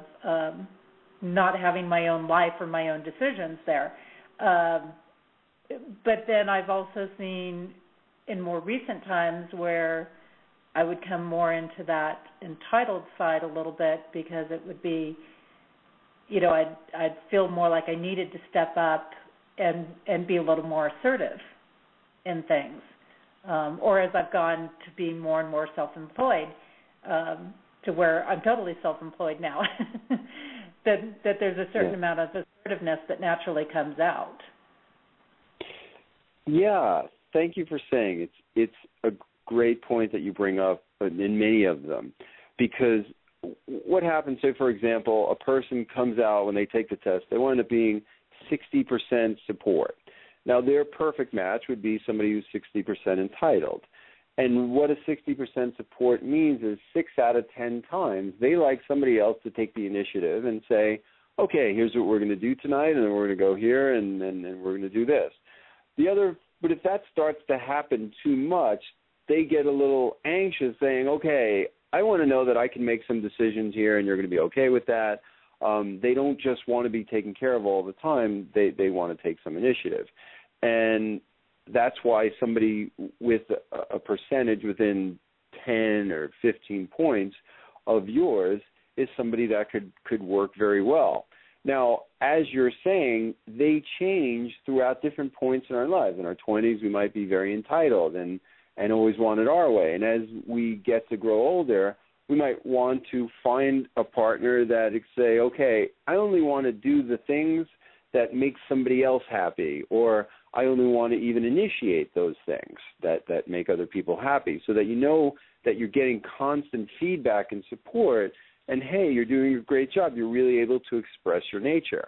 Speaker 3: not having my own life or my own decisions there. But then I've also seen in more recent times where I would come more into that entitled side a little bit, because it would be, I'd feel more like I needed to step up and be a little more assertive in things. Or as I've gone to be more and more self-employed, to where I'm totally self-employed now, that there's a certain amount of assertiveness that naturally comes out.
Speaker 5: Yeah, thank you for saying it's a great point that you bring up in many of them, because what happens, say, for example, a person comes out when they take the test, they wind up being 60% support. Now, their perfect match would be somebody who's 60% entitled. And what a 60% support means is 6 out of 10 times they like somebody else to take the initiative and say, okay, here's what we're going to do tonight, and then we're going to go here, and we're going to do this. But if that starts to happen too much, they get a little anxious saying, okay, I want to know that I can make some decisions here and you're going to be okay with that. They don't just want to be taken care of all the time. They want to take some initiative. And that's why somebody with a percentage within 10 or 15 points of yours is somebody that could work very well. Now, as you're saying, they change throughout different points in our lives. In our 20s, we might be very entitled and always want it our way. And as we get to grow older, we might want to find a partner that say, okay, I only want to do the things that makes somebody else happy, or I only want to even initiate those things that make other people happy, so that you know that you're getting constant feedback and support, and hey, you're doing a great job. You're really able to express your nature.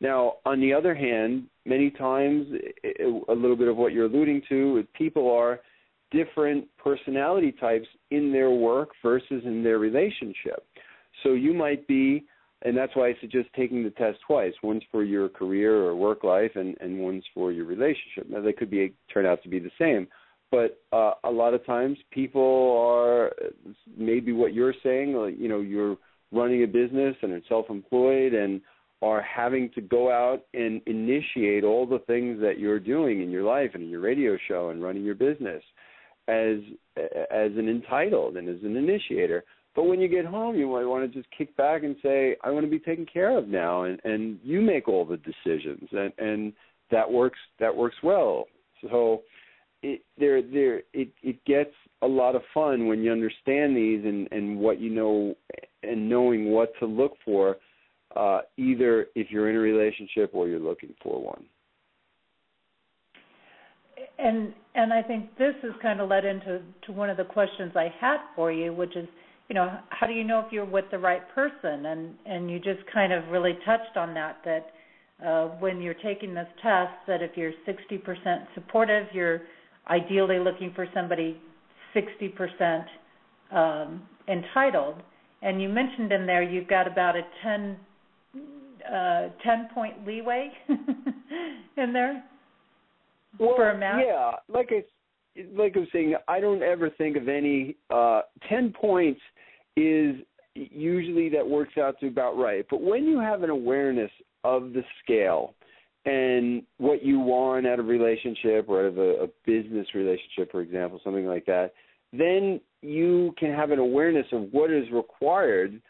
Speaker 5: Now, on the other hand, many times, a little bit of what you're alluding to, people are different personality types in their work versus in their relationship. So you might be, and that's why I suggest taking the test twice. One's for your career or work life, and one's for your relationship. Now, they could turn out to be the same. But a lot of times people are maybe what you're saying, you're running a business and are self-employed and are having to go out and initiate all the things that you're doing in your life and in your radio show and running your business as an entitled and as an initiator. But when you get home, you might want to just kick back and say, I want to be taken care of now, and you make all the decisions, and that works well. So it gets a lot of fun when you understand these and what you know, and knowing what to look for, either if you're in a relationship or you're looking for one.
Speaker 3: And I think this has kind of led into one of the questions I had for you, which is, how do you know if you're with the right person? And you just kind of really touched on that when you're taking this test, that if you're 60% supportive, you're ideally looking for somebody 60% entitled. And you mentioned in there you've got about a 10-point leeway in there for a match?
Speaker 5: Yeah, like I was saying, I don't ever think of any 10 points is usually that works out to about right. But when you have an awareness of the scale and what you want out of a relationship or out of a business relationship, for example, something like that, then you can have an awareness of what is required.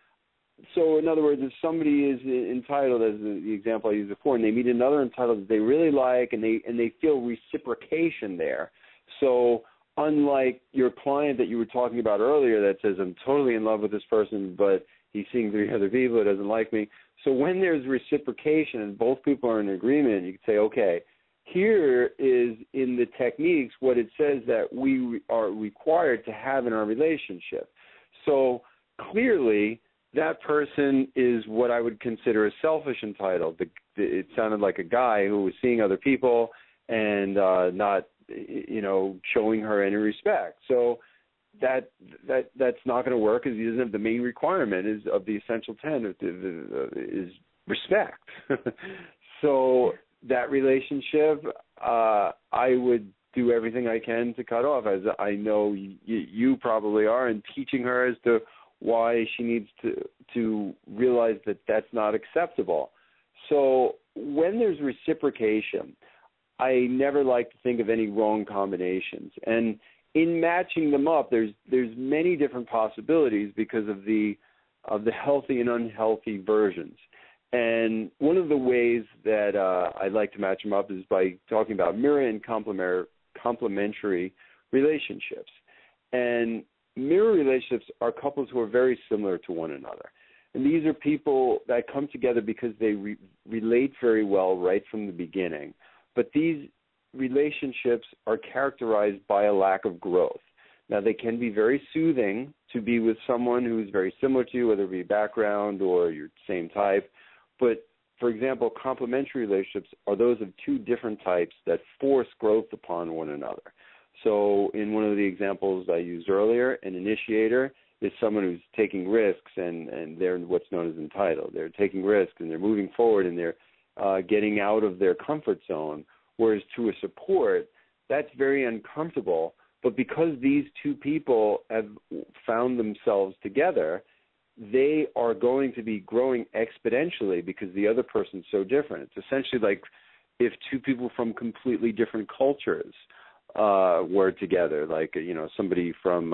Speaker 5: So, in other words, if somebody is entitled, as the example I used before, and they meet another entitled that they really like, and they feel reciprocation there. So, unlike your client that you were talking about earlier that says, I'm totally in love with this person, but he's seeing 3 other people, it doesn't like me. So when there's reciprocation and both people are in agreement, you can say, okay, here is in the techniques what it says that we are required to have in our relationship. So clearly that person is what I would consider a selfish entitled. It sounded like a guy who was seeing other people and not, showing her any respect. So that's not going to work because he doesn't have the main requirement of the essential 10 is respect. So that relationship, I would do everything I can to cut off, as I know you probably are, and teaching her as to why she needs to realize that that's not acceptable. So when there's reciprocation, I never like to think of any wrong combinations. And in matching them up, there's many different possibilities because of the healthy and unhealthy versions. And one of the ways that I like to match them up is by talking about mirror and complementary relationships. And mirror relationships are couples who are very similar to one another. And these are people that come together because they relate very well right from the beginning. But these relationships are characterized by a lack of growth. Now, they can be very soothing to be with someone who's very similar to you, whether it be background or your same type. But, for example, complementary relationships are those of 2 different types that force growth upon one another. So in one of the examples I used earlier, an initiator is someone who's taking risks, and they're what's known as entitled. They're taking risks, and they're moving forward, and they're getting out of their comfort zone, whereas to a support, that's very uncomfortable. But because these 2 people have found themselves together, they are going to be growing exponentially because the other person's so different. It's essentially like if 2 people from completely different cultures were together, like, somebody from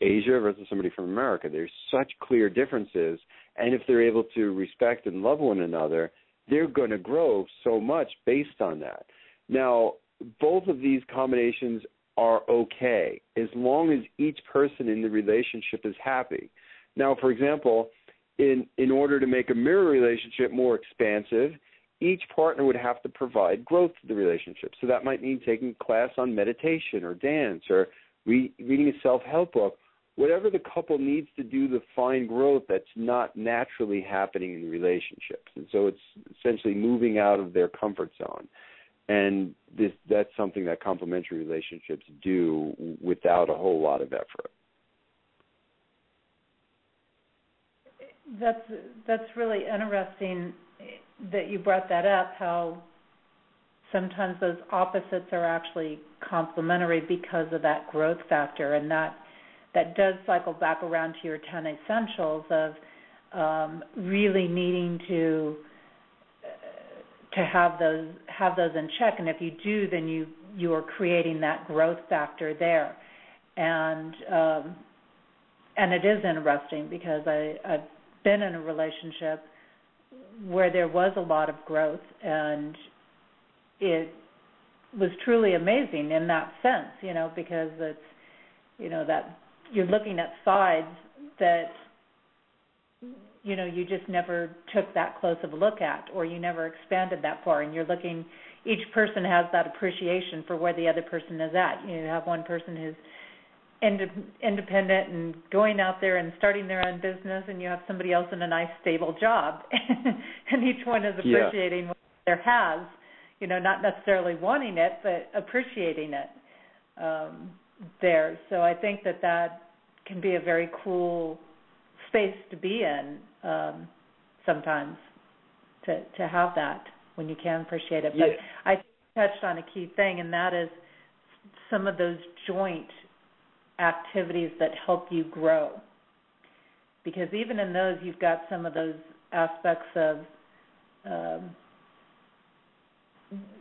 Speaker 5: Asia versus somebody from America. There's such clear differences, and if they're able to respect and love one another, they're going to grow so much based on that. Now, both of these combinations are okay as long as each person in the relationship is happy. Now, for example, in order to make a mirror relationship more expansive, each partner would have to provide growth to the relationship. So that might mean taking a class on meditation or dance or reading a self-help book, whatever the couple needs to do to find growth that's not naturally happening in the relationships. And so it's essentially moving out of their comfort zone. And that's something that complementary relationships do without a whole lot of effort.
Speaker 3: That's really interesting that you brought that up, how sometimes those opposites are actually complementary because of that growth factor, and that does cycle back around to your 10 essentials of really needing to have those in check. And if you do, then you are creating that growth factor there. And it is interesting because I've been in a relationship where there was a lot of growth, and it was truly amazing in that sense, because it's, that you're looking at sides that, you just never took that close of a look at, or you never expanded that far, and you're looking, each person has that appreciation for where the other person is at. You have one person who's independent and going out there and starting their own business, and you have somebody else in a nice stable job, and each one is appreciating what the other has, not necessarily wanting it, but appreciating it there. So I think that can be a very cool space to be in sometimes, to have that when you can appreciate it. But I touched on a key thing, and that is some of those joint activities that help you grow, because even in those you've got some of those aspects of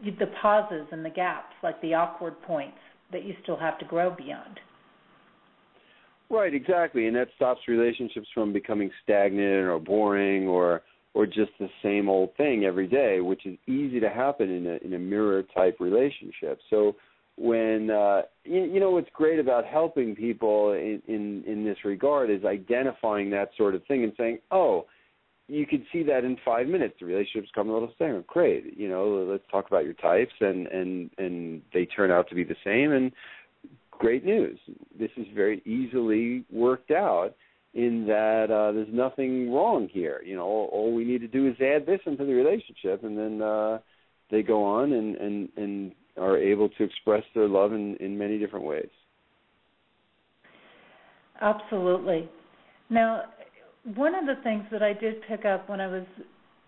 Speaker 3: the pauses and the gaps, like the awkward points that you still have to grow beyond.
Speaker 5: Right, exactly, and that stops relationships from becoming stagnant or boring or just the same old thing every day, which is easy to happen in a mirror type relationship. So when what's great about helping people in this regard is identifying that sort of thing and saying, oh, you could see that in 5 minutes. The relationship's come a little same. Great, let's talk about your types, and they turn out to be the same, and great news. This is very easily worked out in that there's nothing wrong here. All we need to do is add this into the relationship, and then they go on and are able to express their love in many different ways.
Speaker 3: Absolutely. Now, one of the things that I did pick up when I was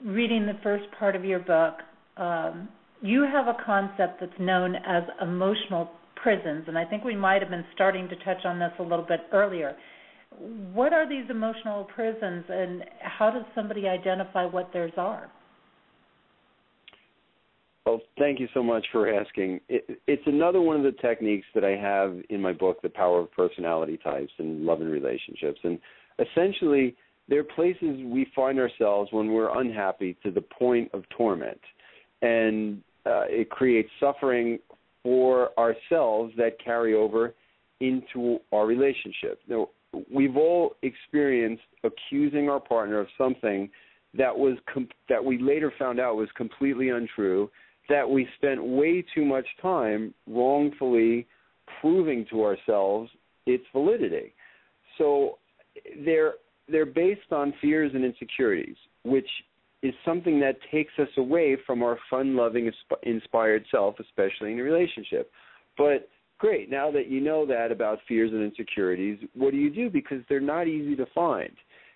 Speaker 3: reading the first part of your book, you have a concept that's known as emotional prisons, and I think we might have been starting to touch on this a little bit earlier. What are these emotional prisons, and how does somebody identify what theirs are?
Speaker 5: Well, thank you so much for asking. It's another one of the techniques that I have in my book, The Power of Personality Types in Love and Relationships. And essentially, they're places we find ourselves when we're unhappy to the point of torment. And it creates suffering for ourselves that carry over into our relationship. Now, we've all experienced accusing our partner of something that we later found out was completely untrue, that we spent way too much time wrongfully proving to ourselves its validity. So they're based on fears and insecurities, which is something that takes us away from our fun-loving, inspired self, especially in a relationship. But great, now that you know that about fears and insecurities, what do you do? Because they're not easy to find.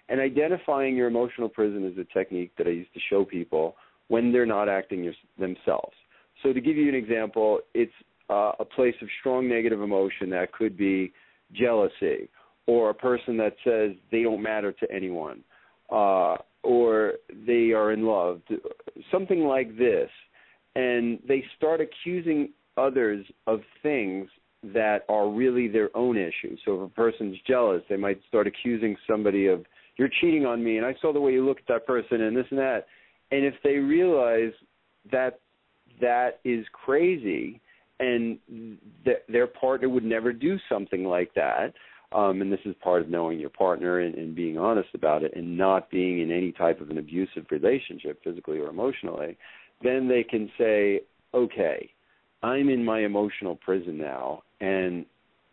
Speaker 5: And identifying your emotional prison is a technique that I used to show people when they're not acting themselves. So to give you an example, it's a place of strong negative emotion that could be jealousy, or a person that says they don't matter to anyone, or they are in love, something like this. And they start accusing others of things that are really their own issues. So if a person's jealous, they might start accusing somebody of, you're cheating on me, and I saw the way you look at that person, and this and that. And if they realize that that is crazy and their partner would never do something like that, and this is part of knowing your partner and being honest about it and not being in any type of an abusive relationship, physically or emotionally, then they can say, okay, I'm in my emotional prison now, and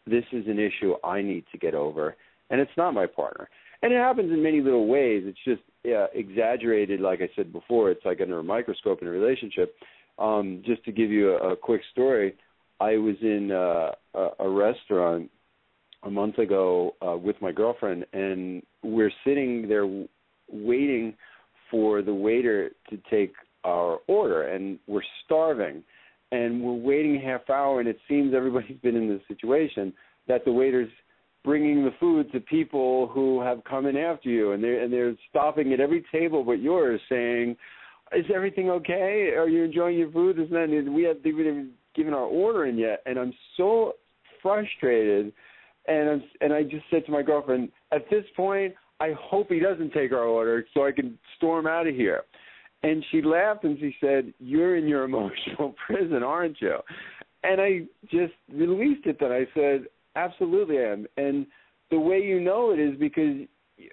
Speaker 5: this is an issue I need to get over, and it's not my partner. And it happens in many little ways. It's just exaggerated, like I said before. It's like under a microscope in a relationship. Just to give you a quick story, I was in a restaurant a month ago with my girlfriend, and we're sitting there waiting for the waiter to take our order, and we're starving, and we're waiting a half hour, and it seems everybody's been in this situation that the waiter's bringing the food to people who have come in after you, and they're stopping at every table but yours, saying, "Is everything okay? Are you enjoying your food?" This and that. And we haven't even given our order in yet, and I'm so frustrated. And I just said to my girlfriend, at this point, I hope he doesn't take our order so I can storm out of here. And she laughed and she said, "You're in your emotional prison, aren't you?" And I just released it then. I said, absolutely I am. And the way you know it is because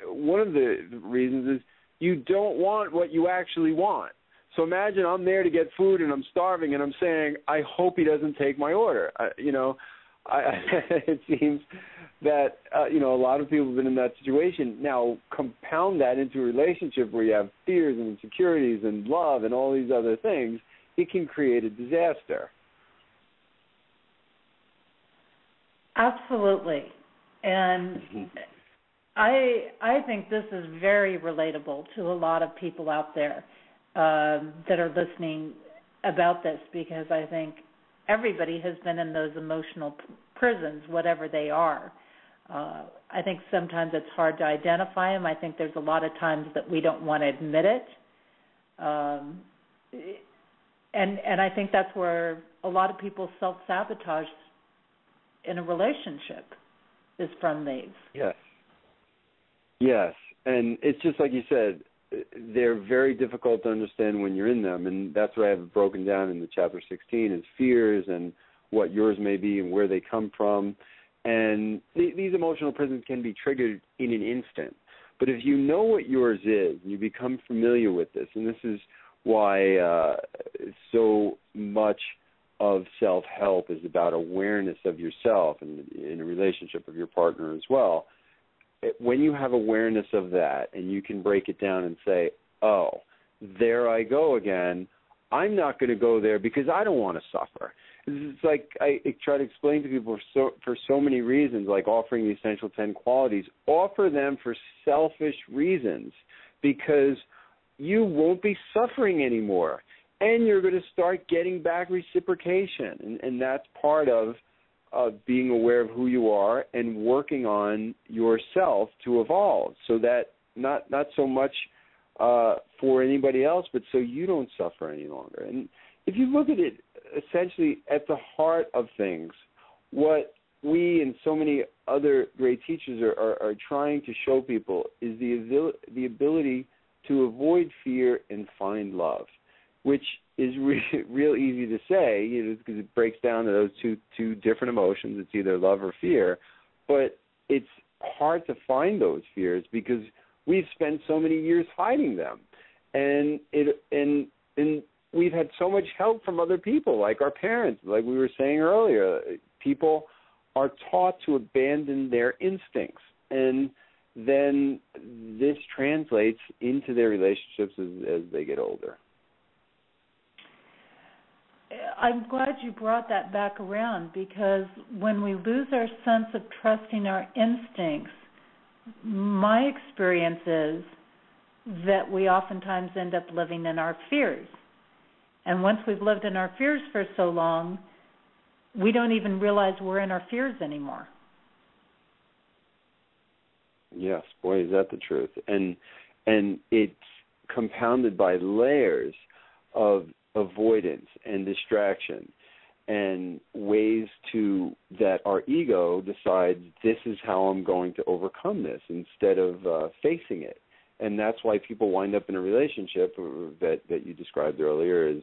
Speaker 5: one of the reasons is you don't want what you actually want. So imagine I'm there to get food and I'm starving and I'm saying, I hope he doesn't take my order. It seems that, a lot of people have been in that situation. Now, compound that into a relationship where you have fears and insecurities and love and all these other things, it can create a disaster.
Speaker 3: Absolutely. And I think this is very relatable to a lot of people out there that are listening about this, because I think everybody has been in those emotional prisons, whatever they are. I think sometimes it's hard to identify them. I think there's a lot of times that we don't want to admit it. And I think that's where a lot of people self-sabotage in a relationship is from these.
Speaker 5: Yes. And it's just like you said, they're very difficult to understand when you're in them, and that's what I have broken down in the chapter 16 is fears and what yours may be and where they come from. And these emotional prisons can be triggered in an instant. But if you know what yours is, and you become familiar with this, and this is why so much of self-help is about awareness of yourself and in a relationship of your partner as well. When you have awareness of that and you can break it down and say, oh, there I go again, I'm not going to go there because I don't want to suffer. It's like I try to explain to people for so many reasons, like offering the essential 10 qualities, offer them for selfish reasons because you won't be suffering anymore. And you're going to start getting back reciprocation. And that's part of being aware of who you are and working on yourself to evolve so that not so much for anybody else, but so you don't suffer any longer. And if you look at it essentially at the heart of things, what we and so many other great teachers are trying to show people is the ability to avoid fear and find love, which is real easy to say, because it breaks down to those two different emotions. It's either love or fear, but it's hard to find those fears because we've spent so many years hiding them, and we've had so much help from other people, like our parents, like we were saying earlier. People are taught to abandon their instincts, and then this translates into their relationships as they get older.
Speaker 3: I'm glad you brought that back around, because when we lose our sense of trusting our instincts, my experience is that we oftentimes end up living in our fears. And once we've lived in our fears for so long, we don't even realize we're in our fears anymore.
Speaker 5: Yes, boy, is that the truth. And it's compounded by layers of avoidance and distraction and ways that our ego decides this is how I'm going to overcome this instead of facing it. And that's why people wind up in a relationship that you described earlier as,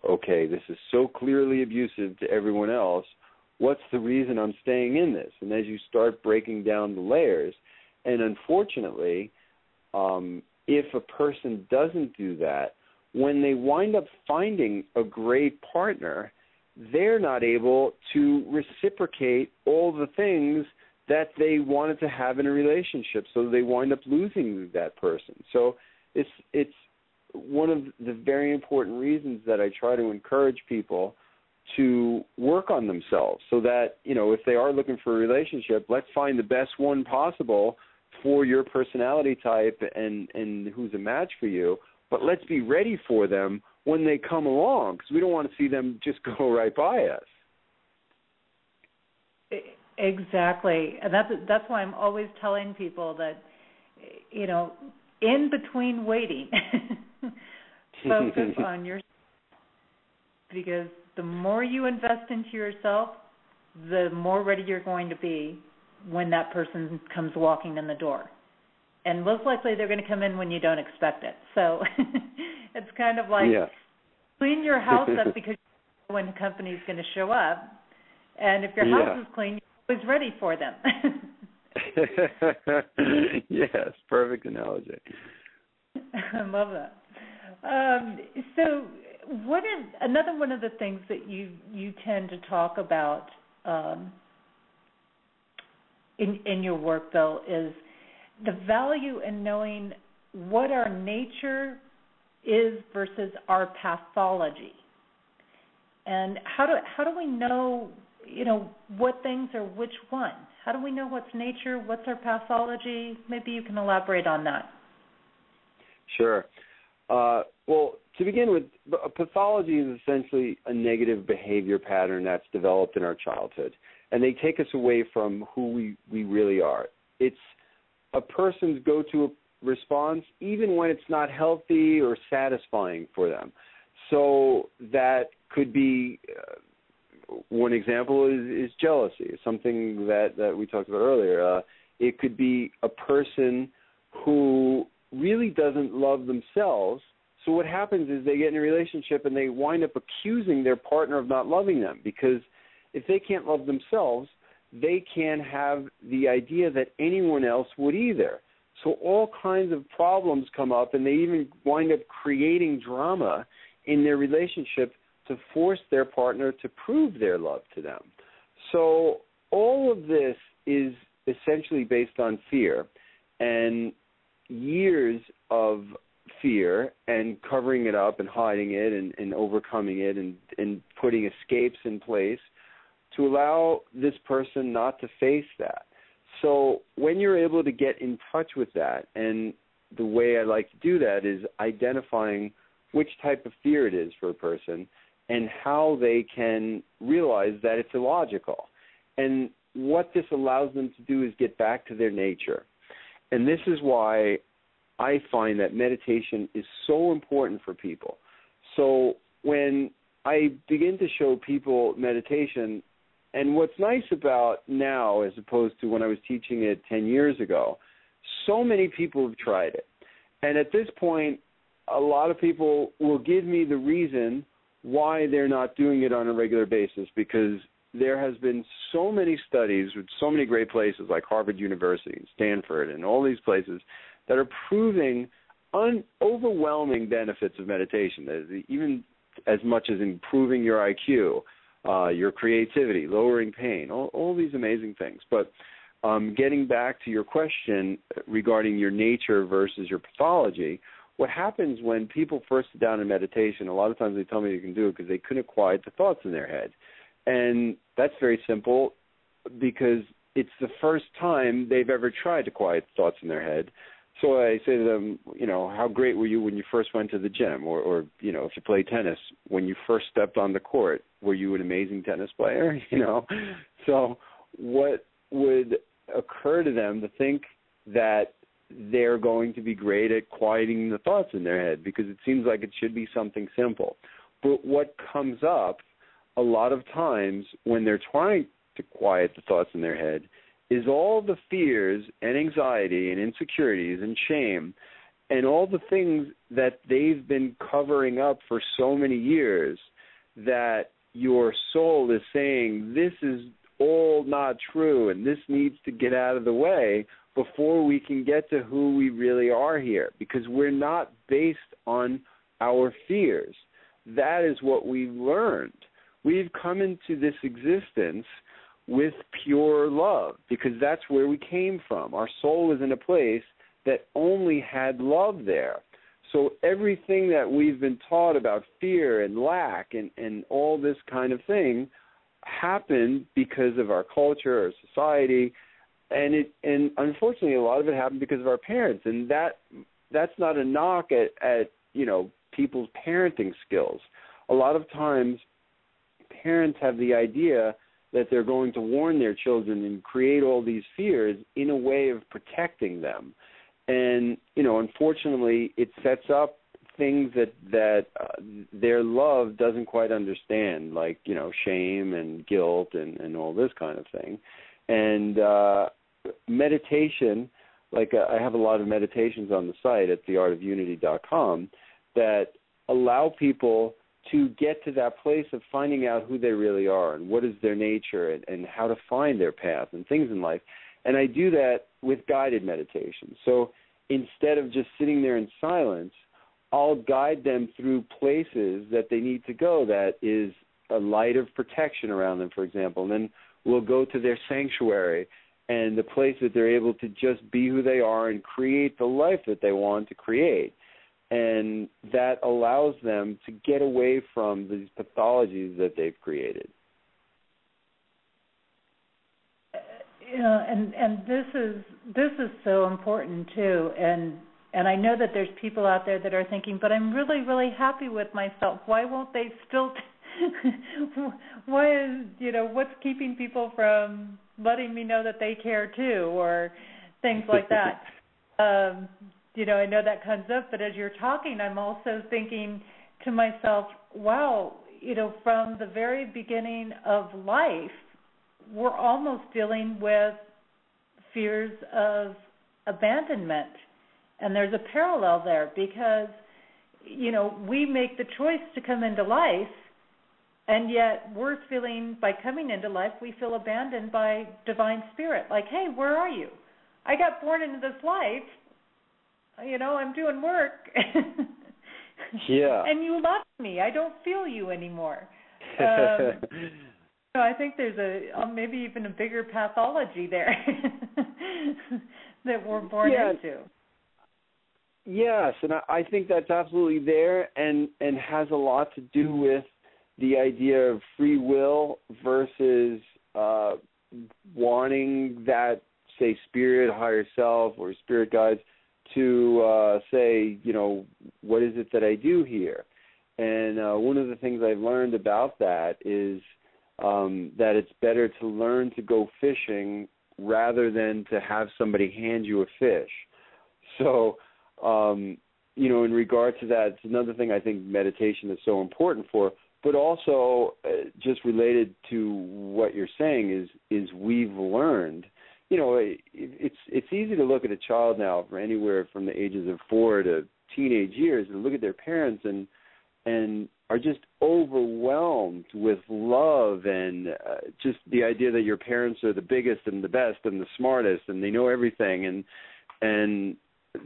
Speaker 5: okay, this is so clearly abusive to everyone else. What's the reason I'm staying in this? And as you start breaking down the layers, and unfortunately, if a person doesn't do that, when they wind up finding a great partner, they're not able to reciprocate all the things that they wanted to have in a relationship, so they wind up losing that person. So it's one of the very important reasons that I try to encourage people to work on themselves, so that, if they are looking for a relationship, let's find the best one possible for your personality type and who's a match for you, but let's be ready for them when they come along, because we don't want to see them just go right by us.
Speaker 3: Exactly. And that's why I'm always telling people that, in between waiting, focus on yourself, because the more you invest into yourself, the more ready you're going to be when that person comes walking in the door. And most likely they're going to come in when you don't expect it. So it's kind of like clean your house up because you know when the company's going to show up. And if your house is clean, you're always ready for them.
Speaker 5: Yes, perfect analogy.
Speaker 3: I love that. So another one of the things that you tend to talk about in your work, Bill, is the value in knowing what our nature is versus our pathology. And how do we know, what things are which one? How do we know what's nature, what's our pathology? Maybe you can elaborate on that.
Speaker 5: Sure. Well, to begin with, pathology is essentially a negative behavior pattern that's developed in our childhood, and they take us away from who we really are. It's a person's go-to response, even when it's not healthy or satisfying for them. So that could be, one example is jealousy, something that we talked about earlier. It could be a person who really doesn't love themselves. So what happens is they get in a relationship and they wind up accusing their partner of not loving them, because if they can't love themselves, they can't have the idea that anyone else would either. So all kinds of problems come up, and they even wind up creating drama in their relationship to force their partner to prove their love to them. So all of this is essentially based on fear, and years of fear and covering it up and hiding it and overcoming it and putting escapes in place to allow this person not to face that. So when you're able to get in touch with that, and the way I like to do that is identifying which type of fear it is for a person and how they can realize that it's illogical. And what this allows them to do is get back to their nature. And this is why I find that meditation is so important for people. So when I begin to show people meditation, and what's nice about now as opposed to when I was teaching it 10 years ago, so many people have tried it. And at this point, a lot of people will give me the reason why they're not doing it on a regular basis, because there has been so many studies with so many great places like Harvard University and Stanford and all these places that are proving overwhelming benefits of meditation, even as much as improving your IQ, your creativity, lowering pain, all these amazing things. But getting back to your question regarding your nature versus your pathology, what happens when people first sit down in meditation, a lot of times they tell me they can do it because they couldn't quiet the thoughts in their head. And that's very simple, because it's the first time they've ever tried to quiet the thoughts in their head. So I say to them, how great were you when you first went to the gym? Or if you play tennis, when you first stepped on the court, were you an amazing tennis player? So what would occur to them to think that they're going to be great at quieting the thoughts in their head, because it seems like it should be something simple. But what comes up a lot of times when they're trying to quiet the thoughts in their head is all the fears and anxiety and insecurities and shame and all the things that they've been covering up for so many years, that your soul is saying, this is all not true and this needs to get out of the way before we can get to who we really are here, because we're not based on our fears. That is what we've learned. We've come into this existence with pure love because that's where we came from. Our soul is in a place that only had love there. So everything that we've been taught about fear and lack and all this kind of thing happened because of our culture, our society, and unfortunately a lot of it happened because of our parents. And that's not a knock at people's parenting skills. A lot of times parents have the idea that they're going to warn their children and create all these fears in a way of protecting them. And, unfortunately, it sets up things that their love doesn't quite understand, like, shame and guilt and all this kind of thing. And meditation, I have a lot of meditations on the site at theartofunity.com that allow people to get to that place of finding out who they really are and what is their nature and how to find their path and things in life. And I do that with guided meditation. So instead of just sitting there in silence, I'll guide them through places that they need to go that is a light of protection around them, for example. And then we'll go to their sanctuary and the place that they're able to just be who they are and create the life that they want to create. And that allows them to get away from these pathologies that they've created.
Speaker 3: And this is so important too. And I know that there's people out there that are thinking, but I'm really, really happy with myself. Why won't they still? Why is what's keeping people from letting me know that they care too, or things like that? I know that comes up, but as you're talking, I'm also thinking to myself, wow, from the very beginning of life, we're almost dealing with fears of abandonment. And there's a parallel there because, we make the choice to come into life, and yet we're feeling, by coming into life, we feel abandoned by divine spirit. Like, hey, where are you? I got born into this life. I'm doing work.
Speaker 5: Yeah.
Speaker 3: And you left me. I don't feel you anymore. I think there's maybe even a bigger pathology there that we're born into.
Speaker 5: Yes, and I think that's absolutely there and has a lot to do with the idea of free will versus wanting that, say, spirit, higher self, or spirit guides to say, what is it that I do here? And one of the things I've learned about that is that it's better to learn to go fishing rather than to have somebody hand you a fish. So, in regard to that, it's another thing I think meditation is so important for, but also just related to what you're saying is we've learned. It's easy to look at a child now for anywhere from the ages of 4 to teenage years and look at their parents and are just overwhelmed with love and just the idea that your parents are the biggest and the best and the smartest and they know everything and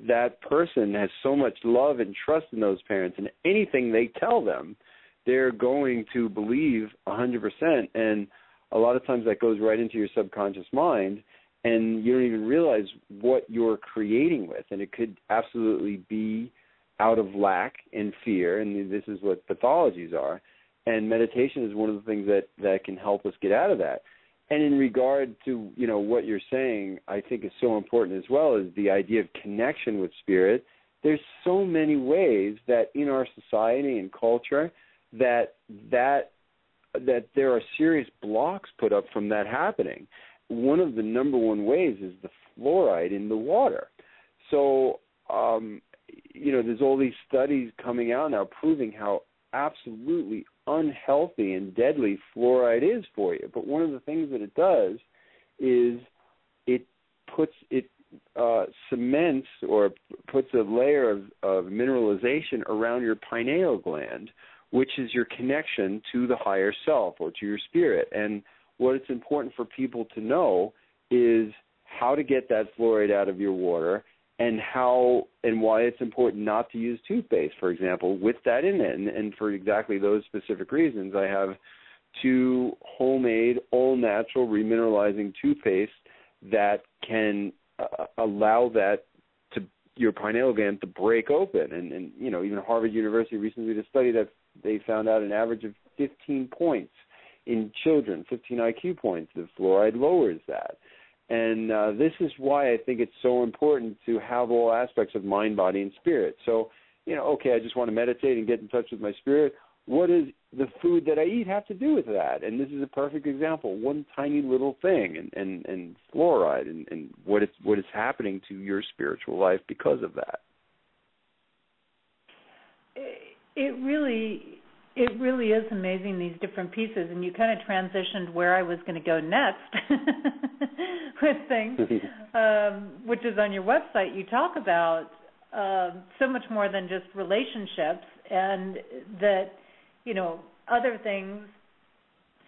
Speaker 5: that person has so much love and trust in those parents, and anything they tell them, they're going to believe 100%. And a lot of times that goes right into your subconscious mind, and you don't even realize what you're creating with. And it could absolutely be out of lack and fear, and this is what pathologies are. And meditation is one of the things that can help us get out of that. And in regard to, what you're saying, I think is so important as well, is the idea of connection with spirit. There's so many ways that in our society and culture that there are serious blocks put up from that happening. One of the number one ways is the fluoride in the water. So, there's all these studies coming out now proving how absolutely unhealthy and deadly fluoride is for you. But one of the things that it does is it cements or puts a layer of mineralization around your pineal gland, which is your connection to the higher self or to your spirit. And what it's important for people to know is how to get that fluoride out of your water and how and why it's important not to use toothpaste, for example, with that in it. And for exactly those specific reasons, I have 2 homemade, all-natural, remineralizing toothpaste that can allow that to your pineal gland to break open. And even Harvard University recently did a study that they found out an average of 15 points in children, 15 IQ points. The fluoride lowers that. And this is why I think it's so important to have all aspects of mind, body, and spirit. So, okay, I just want to meditate and get in touch with my spirit. What does the food that I eat have to do with that? And this is a perfect example, one tiny little thing, and fluoride, and what is happening to your spiritual life because of that.
Speaker 3: It really is amazing, these different pieces, and you kind of transitioned where I was going to go next with things, which is on your website. You talk about so much more than just relationships, and that, other things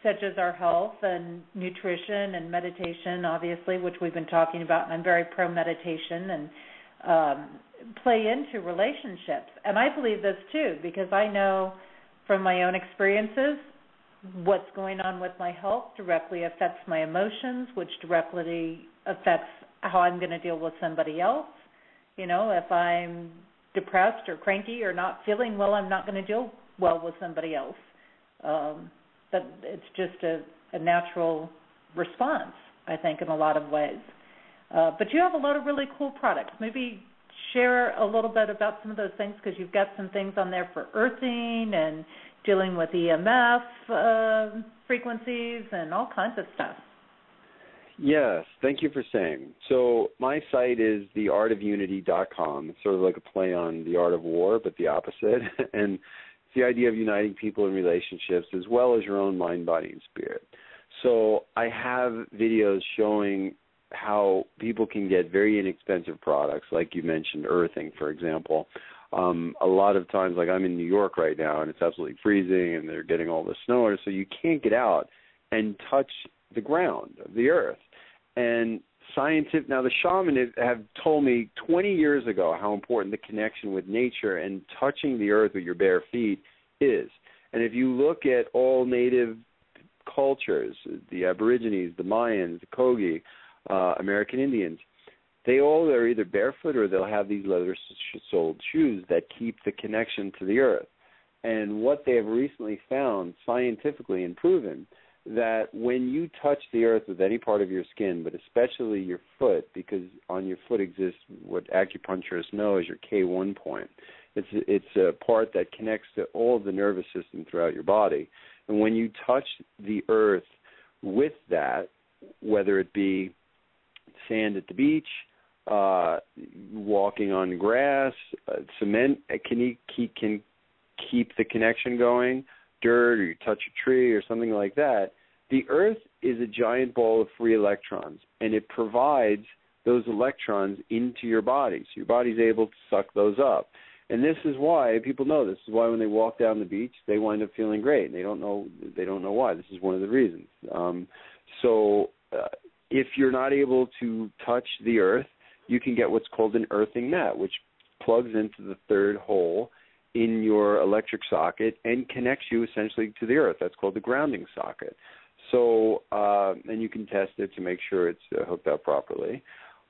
Speaker 3: such as our health and nutrition and meditation, obviously, which we've been talking about, and I'm very pro-meditation, and play into relationships. And I believe this, too, because I know from my own experiences, what's going on with my health directly affects my emotions, which directly affects how I'm going to deal with somebody else. If I'm depressed or cranky or not feeling well, I'm not going to deal well with somebody else. But it's just a natural response, I think, in a lot of ways. But you have a lot of really cool products. Maybe share a little bit about some of those things, because you've got some things on there for earthing and dealing with EMF frequencies and all kinds of stuff.
Speaker 5: Yes, thank you for saying. So my site is theartofunity.com. It's sort of like a play on the art of war, but the opposite. And it's the idea of uniting people in relationships as well as your own mind, body, and spirit. So I have videos showing how people can get very inexpensive products, like you mentioned, earthing, for example. A lot of times, like I'm in New York right now, and it's absolutely freezing, and they're getting all the snow, so you can't get out and touch the ground of the earth. And now the shaman have told me 20 years ago how important the connection with nature and touching the earth with your bare feet is. And if you look at all native cultures, the Aborigines, the Mayans, the Kogi, American Indians, they all are either barefoot or they'll have these leather-soled shoes that keep the connection to the earth. And what they have recently found scientifically and proven, that when you touch the earth with any part of your skin, but especially your foot, because on your foot exists what acupuncturists know as your K1 point. It's a part that connects to all of the nervous system throughout your body. And when you touch the earth with that, whether it be sand at the beach, walking on grass, cement can keep the connection going, dirt, or you touch a tree or something like that. The earth is a giant ball of free electrons, and it provides those electrons into your body. So your body's able to suck those up. And this is why people know this. This is why when they walk down the beach, they wind up feeling great. And they don't know why. This is one of the reasons. If you're not able to touch the earth, you can get what's called an earthing mat, which plugs into the third hole in your electric socket and connects you essentially to the earth. That's called the grounding socket. So, and you can test it to make sure it's hooked up properly.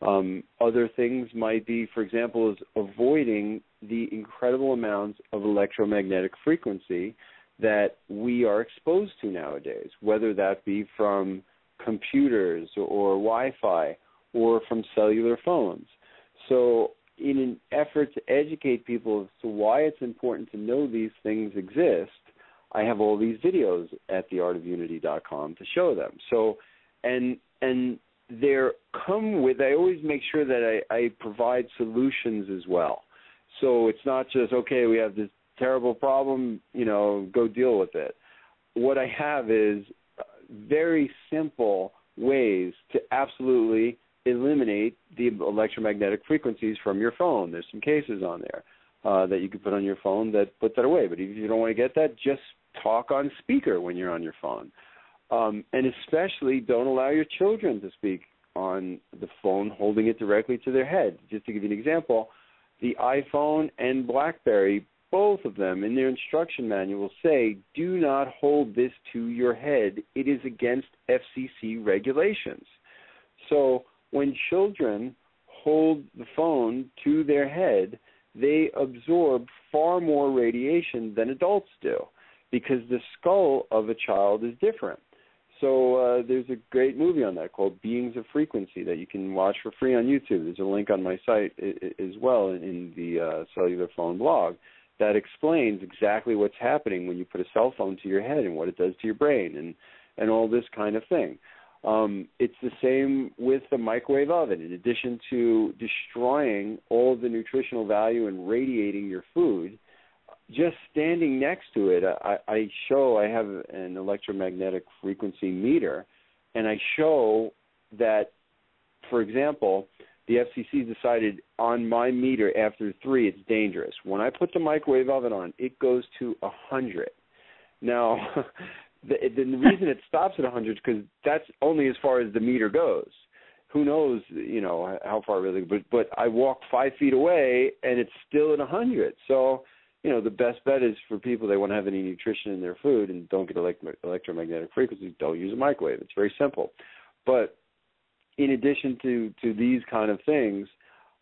Speaker 5: Other things might be, for example, is avoiding the incredible amounts of electromagnetic frequency that we are exposed to nowadays, whether that be from computers or Wi-Fi or from cellular phones. So in an effort to educate people as to why it's important to know these things exist, I have all these videos at theartofunity.com to show them. So, and they're come with, I always make sure that I provide solutions as well. So it's not just, okay, we have this terrible problem, go deal with it. What I have is very simple ways to absolutely eliminate the electromagnetic frequencies from your phone. There's some cases on there that you can put on your phone that put that away. But if you don't want to get that, just talk on speaker when you're on your phone. And especially don't allow your children to speak on the phone, holding it directly to their head. Just to give you an example, the iPhone and BlackBerry, both of them in their instruction manual say, do not hold this to your head. It is against FCC regulations. So when children hold the phone to their head, they absorb far more radiation than adults do because the skull of a child is different. So there's a great movie on that called Beings of Frequency that you can watch for free on YouTube. There's a link on my site as well in the Cellular Phone blog that explains exactly what's happening when you put a cell phone to your head and what it does to your brain and all this kind of thing. It's the same with the microwave oven. In addition to destroying all the nutritional value and radiating your food, just standing next to it, I have an electromagnetic frequency meter, and I show that, for example, the FCC decided on my meter after 3 it's dangerous. When I put the microwave oven on, it goes to 100. Now, the reason it stops at 100 is because that's only as far as the meter goes. Who knows, how far really, but I walk 5 feet away and it's still at 100. So, the best bet is for people that want to have any nutrition in their food and don't get electromagnetic frequencies, don't use a microwave. It's very simple. But in addition to these kind of things,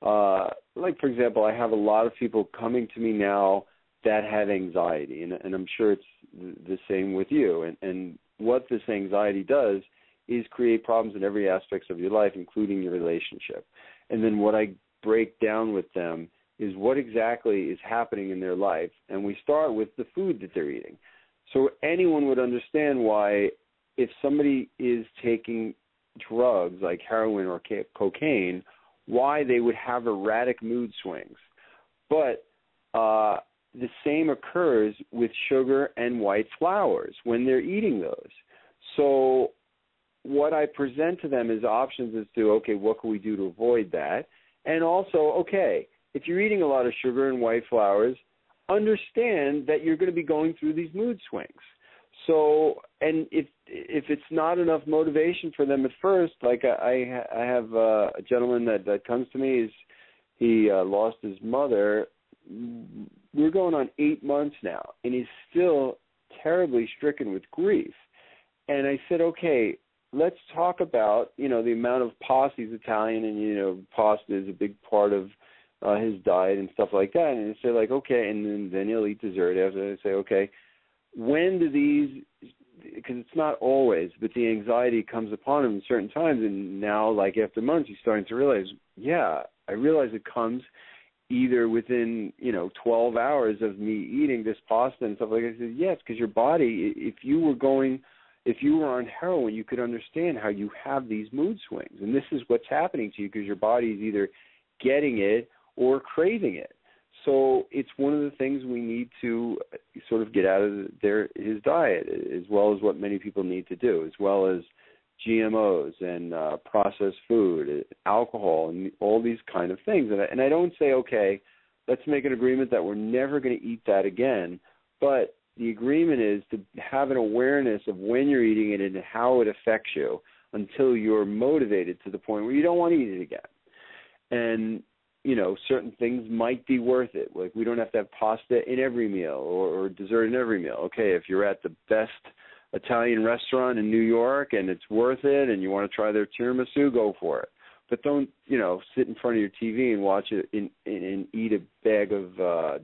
Speaker 5: like, for example, I have a lot of people coming to me now that have anxiety, and I'm sure it's the same with you. And what this anxiety does is create problems in every aspect of your life, including your relationship. And then what I break down with them is what exactly is happening in their life, and we start with the food that they're eating. So anyone would understand why, if somebody is taking drugs like heroin or cocaine, why they would have erratic mood swings. But the same occurs with sugar and white flours when they're eating those. So what I present to them is options as to, okay, what can we do to avoid that? And also, okay, if you're eating a lot of sugar and white flours, understand that you're going to be going through these mood swings. So, and if it's not enough motivation for them at first, like I have a gentleman that comes to me, he lost his mother. We're going on 8 months now, and he's still terribly stricken with grief. And I said, okay, let's talk about, the amount of pasta. He's Italian, and, pasta is a big part of his diet and stuff like that. And I say, like, okay, and then he'll eat dessert after. I say, okay, when do these, because it's not always, but the anxiety comes upon him at certain times, and now, like, after months, he's starting to realize, yeah, I realize it comes either within, 12 hours of me eating this pasta and stuff like that. I said, yes, because your body, if you were on heroin, you could understand how you have these mood swings. And this is what's happening to you because your body is either getting it or craving it. So it's one of the things we need to sort of get out of his diet, as well as what many people need to do, as well as GMOs and processed food, alcohol, and all these kind of things. And I don't say, okay, let's make an agreement that we're never going to eat that again, but the agreement is to have an awareness of when you're eating it and how it affects you until you're motivated to the point where you don't want to eat it again. And certain things might be worth it. Like, we don't have to have pasta in every meal or dessert in every meal. Okay, if you're at the best Italian restaurant in New York and it's worth it and you want to try their tiramisu, go for it. But don't, sit in front of your TV and watch it and eat a bag of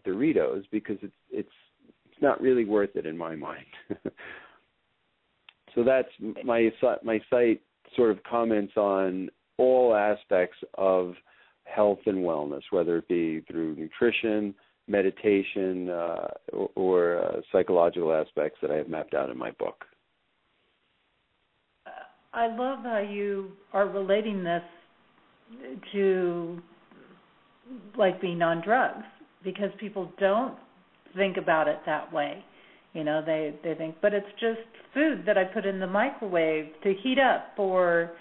Speaker 5: Doritos, because it's not really worth it in my mind. So that's my site sort of comments on all aspects of health and wellness, whether it be through nutrition, meditation, or psychological aspects that I have mapped out in my book.
Speaker 3: I love how you are relating this to, like, being on drugs, because people don't think about it that way. They think, but it's just food that I put in the microwave to heat up, or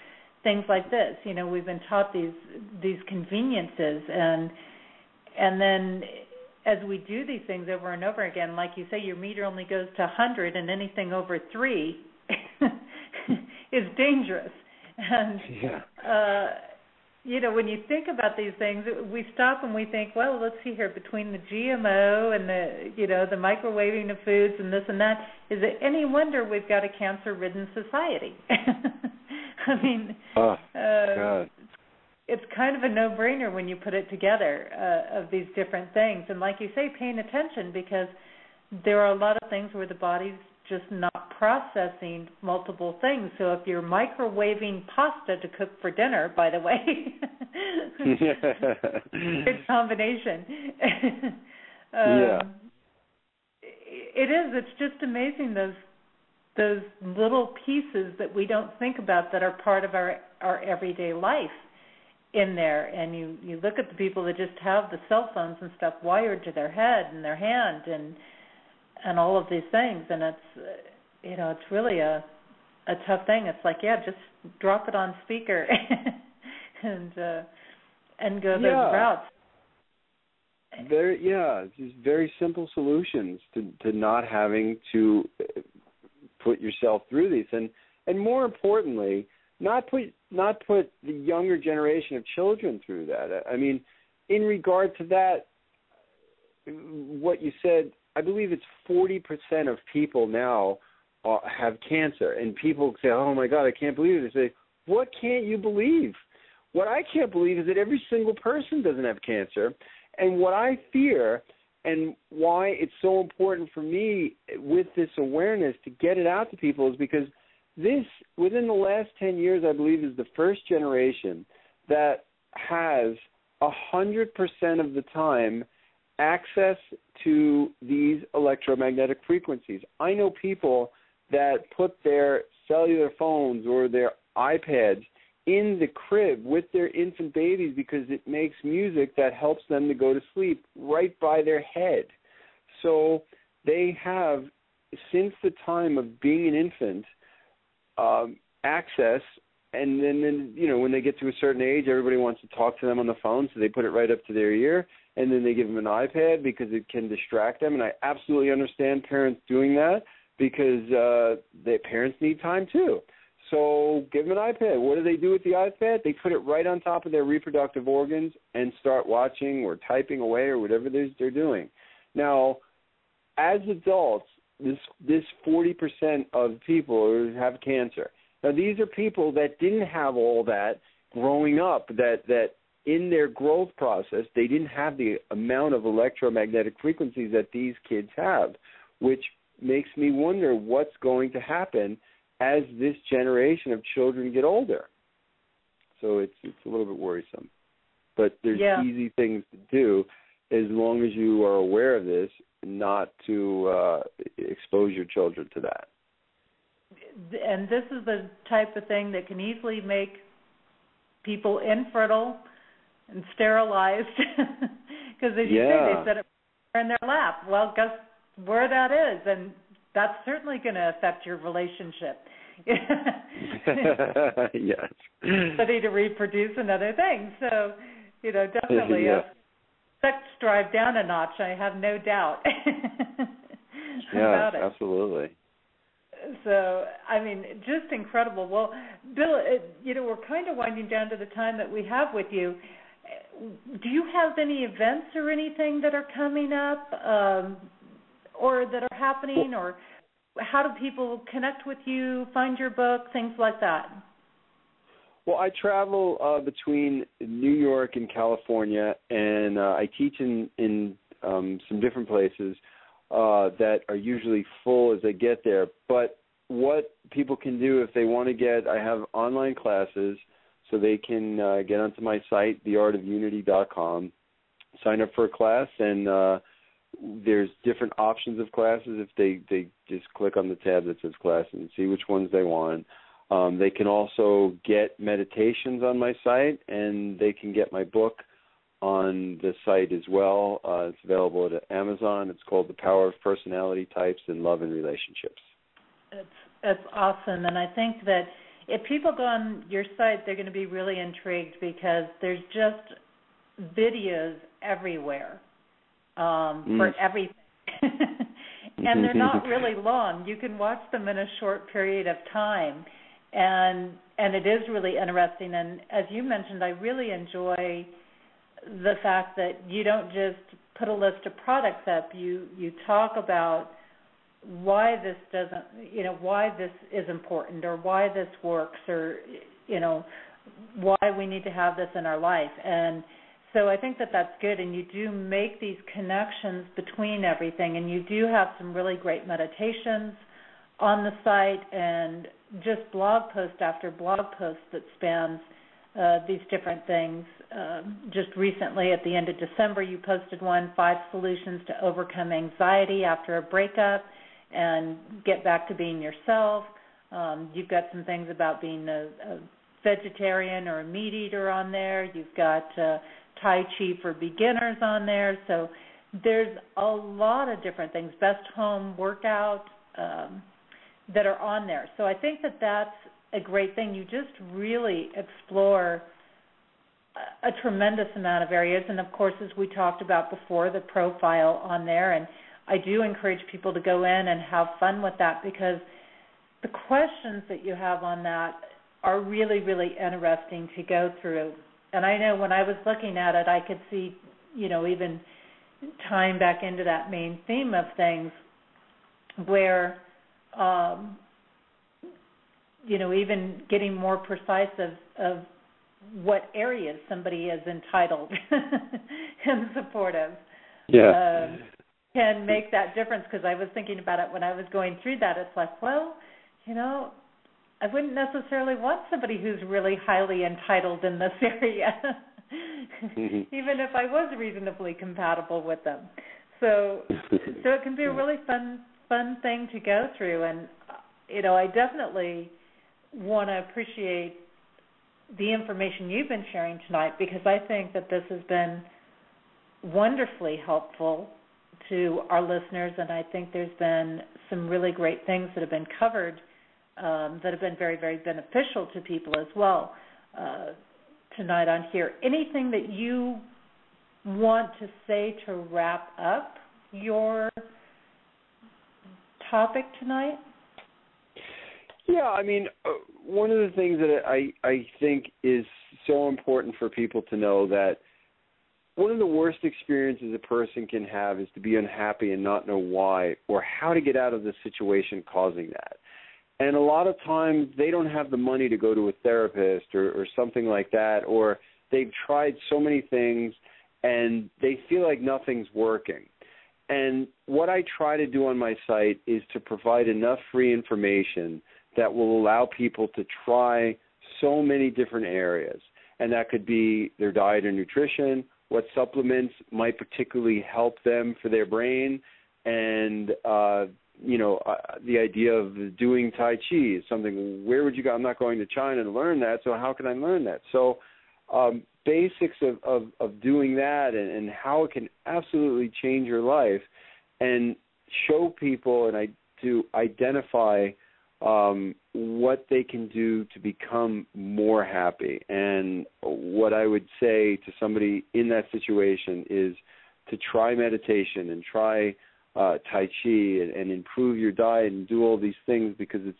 Speaker 3: things like this. We've been taught these conveniences, and then as we do these things over and over again, like you say, your meter only goes to 100, and anything over 3 is dangerous. And
Speaker 5: yeah.
Speaker 3: when you think about these things, we stop and we think, well, let's see here, between the GMO and the microwaving of foods and this and that, is it any wonder we've got a cancer-ridden society? I mean,
Speaker 5: God.
Speaker 3: It's kind of a no-brainer when you put it together of these different things. And like you say, paying attention, because there are a lot of things where the body's just not processing multiple things. So if you're microwaving pasta to cook for dinner, by the way, good combination. It is. It's just amazing, those little pieces that we don't think about that are part of our everyday life in there. And you look at the people that just have the cell phones and stuff wired to their head and their hand and all of these things, and it's really a tough thing. It's like, just drop it on speaker and go those routes.
Speaker 5: Just very simple solutions to not having to put yourself through these, and more importantly, not put the younger generation of children through that. I mean, in regard to that, what you said, I believe it's 40% of people now have cancer, and people say, "Oh my God, I can't believe it." They say, "What can't you believe?" What I can't believe is that every single person doesn't have cancer, and what I fear, and why it's so important for me with this awareness to get it out to people, is because this, within the last 10 years, I believe, is the first generation that has 100% of the time access to these electromagnetic frequencies. I know people that put their cellular phones or their iPads in the crib with their infant babies because it makes music that helps them to go to sleep right by their head. So they have, since the time of being an infant, access, and then when they get to a certain age, everybody wants to talk to them on the phone, so they put it right up to their ear, and then they give them an iPad because it can distract them. And I absolutely understand parents doing that because their parents need time too. So give them an iPad. What do they do with the iPad? They put it right on top of their reproductive organs and start watching or typing away or whatever it is they're doing. Now, as adults, this 40% of people who have cancer. Now, these are people that didn't have all that growing up, that in their growth process, they didn't have the amount of electromagnetic frequencies that these kids have, which makes me wonder what's going to happen as this generation of children get older. So it's a little bit worrisome. But there's easy things to do as long as you are aware of this, not to expose your children to that.
Speaker 3: And this is the type of thing that can easily make people infertile and sterilized. Because as you say, they set it in their lap. Well, guess where that is, and that's certainly going to affect your relationship.
Speaker 5: Yes.
Speaker 3: Ability to reproduce and other things. So, definitely sex drive down a notch, I have no doubt about it.
Speaker 5: Absolutely.
Speaker 3: So, I mean, just incredible. Well, Bill, we're kind of winding down to the time that we have with you. Do you have any events or anything that are coming up or that are happening, or how do people connect with you, find your book, things like that?
Speaker 5: Well, I travel between New York and California, and I teach in some different places that are usually full as they get there. But what people can do if they want to I have online classes, so they can get onto my site, theartofunity.com, sign up for a class, and there's different options of classes if they just click on the tab that says class and see which ones they want. They can also get meditations on my site, and they can get my book on the site as well. It's available at Amazon. It's called The Power of Personality Types in Love and Relationships.
Speaker 3: It's awesome, and I think that if people go on your site, they're going to be really intrigued because there's just videos everywhere for everything. And they're not really long. You can watch them in a short period of time. And it is really interesting. And as you mentioned, I really enjoy the fact that you don't just put a list of products up. You talk about why this doesn't, why this is important, or why this works, or why we need to have this in our life. And so I think that that's good, and you do make these connections between everything, and you do have some really great meditations on the site, and just blog post after blog post that spans these different things. Just recently, at the end of December, you posted one, 5 solutions to overcome anxiety after a breakup and get back to being yourself. You've got some things about being a vegetarian or a meat eater on there. You've got Tai Chi for beginners on there. So there's a lot of different things, best home workout that are on there. So I think that that's a great thing. You just really explore a tremendous amount of areas. And, of course, as we talked about before, the profile on there. And I do encourage people to go in and have fun with that, because the questions that you have on that are really, really interesting to go through. And I know when I was looking at it, I could see, even tying back into that main theme of things where, even getting more precise of what areas somebody is entitled and supportive.
Speaker 5: Yeah.
Speaker 3: Can make that difference, because I was thinking about it when I was going through that. It's like, well, I wouldn't necessarily want somebody who's really highly entitled in this area, even if I was reasonably compatible with them. So it can be a really fun thing to go through. And, I definitely want to appreciate the information you've been sharing tonight, because I think that this has been wonderfully helpful to our listeners, and I think there's been some really great things that have been covered that have been very, very beneficial to people as well tonight on here. Anything that you want to say to wrap up your topic tonight?
Speaker 5: Yeah, I mean, one of the things that I think is so important for people to know, that one of the worst experiences a person can have is to be unhappy and not know why or how to get out of the situation causing that. And a lot of times they don't have the money to go to a therapist or something like that, or they've tried so many things and they feel like nothing's working. And what I try to do on my site is to provide enough free information that will allow people to try so many different areas. And that could be their diet and nutrition, what supplements might particularly help them for their brain, and the idea of doing Tai Chi is something. Where would you go? I'm not going to China to learn that, so how can I learn that? So basics of doing that, and how it can absolutely change your life, and show people and to identify what they can do to become more happy. And what I would say to somebody in that situation is to try meditation and try Tai Chi and improve your diet and do all these things, because it's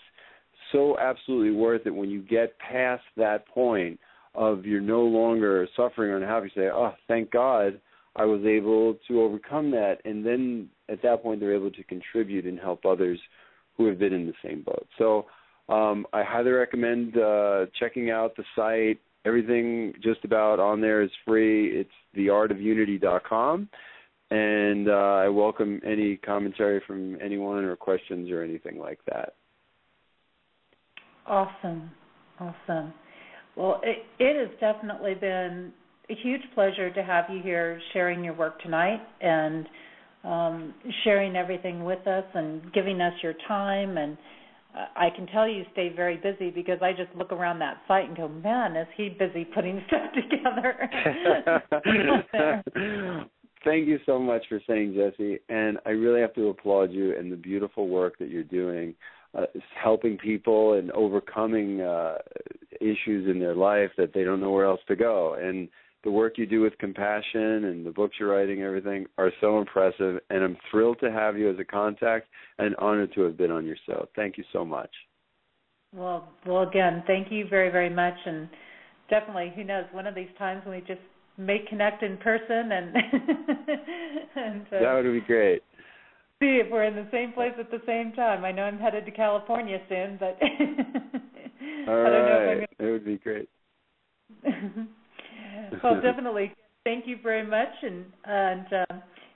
Speaker 5: so absolutely worth it when you get past that point of you're no longer suffering or unhappy. You say, oh, thank God I was able to overcome that. And then at that point they're able to contribute and help others who have been in the same boat. So I highly recommend checking out the site. Everything just about on there is free. It's theartofunity.com. And I welcome any commentary from anyone or questions or anything like that.
Speaker 3: Awesome. Well, it has definitely been a huge pleasure to have you here sharing your work tonight and sharing everything with us and giving us your time. And I can tell you stay very busy, because I just look around that site and go, man, is he busy putting stuff together.
Speaker 5: Thank you so much for saying, Jesse. And I really have to applaud you and the beautiful work that you're doing, helping people and overcoming issues in their life that they don't know where else to go. And the work you do with compassion and the books you're writing, everything, are so impressive. And I'm thrilled to have you as a contact and honored to have been on your show. Thank you so much.
Speaker 3: Well, again, thank you very, very much, and definitely, who knows, one of these times when we just may connect in person and,
Speaker 5: that would be great.
Speaker 3: See if we're in the same place at the same time. I know I'm headed to California soon, but
Speaker 5: all right, I don't know if I'm gonna... it would be great.
Speaker 3: Well, definitely. Thank you very much, and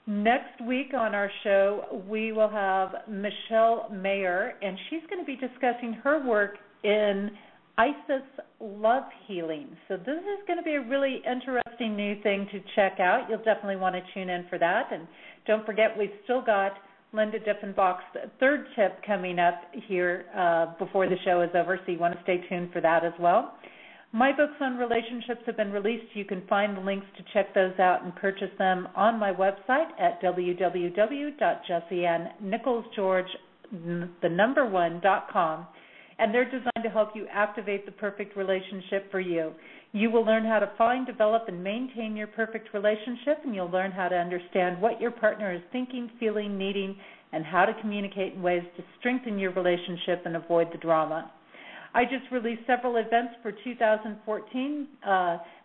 Speaker 3: next week on our show, we will have Michelle Mayer, and she's going to be discussing her work in ISIS love healing. So this is going to be a really interesting new thing to check out. You'll definitely want to tune in for that. And don't forget, we've still got Linda Diffenbach's third tip coming up here before the show is over, so you want to stay tuned for that as well. My books on relationships have been released. You can find the links to check those out and purchase them on my website at www.jessiannicholsgeorge1.com. And they're designed to help you activate the perfect relationship for you. You will learn how to find, develop, and maintain your perfect relationship, and you'll learn how to understand what your partner is thinking, feeling, needing, and how to communicate in ways to strengthen your relationship and avoid the drama. I just released several events for 2014.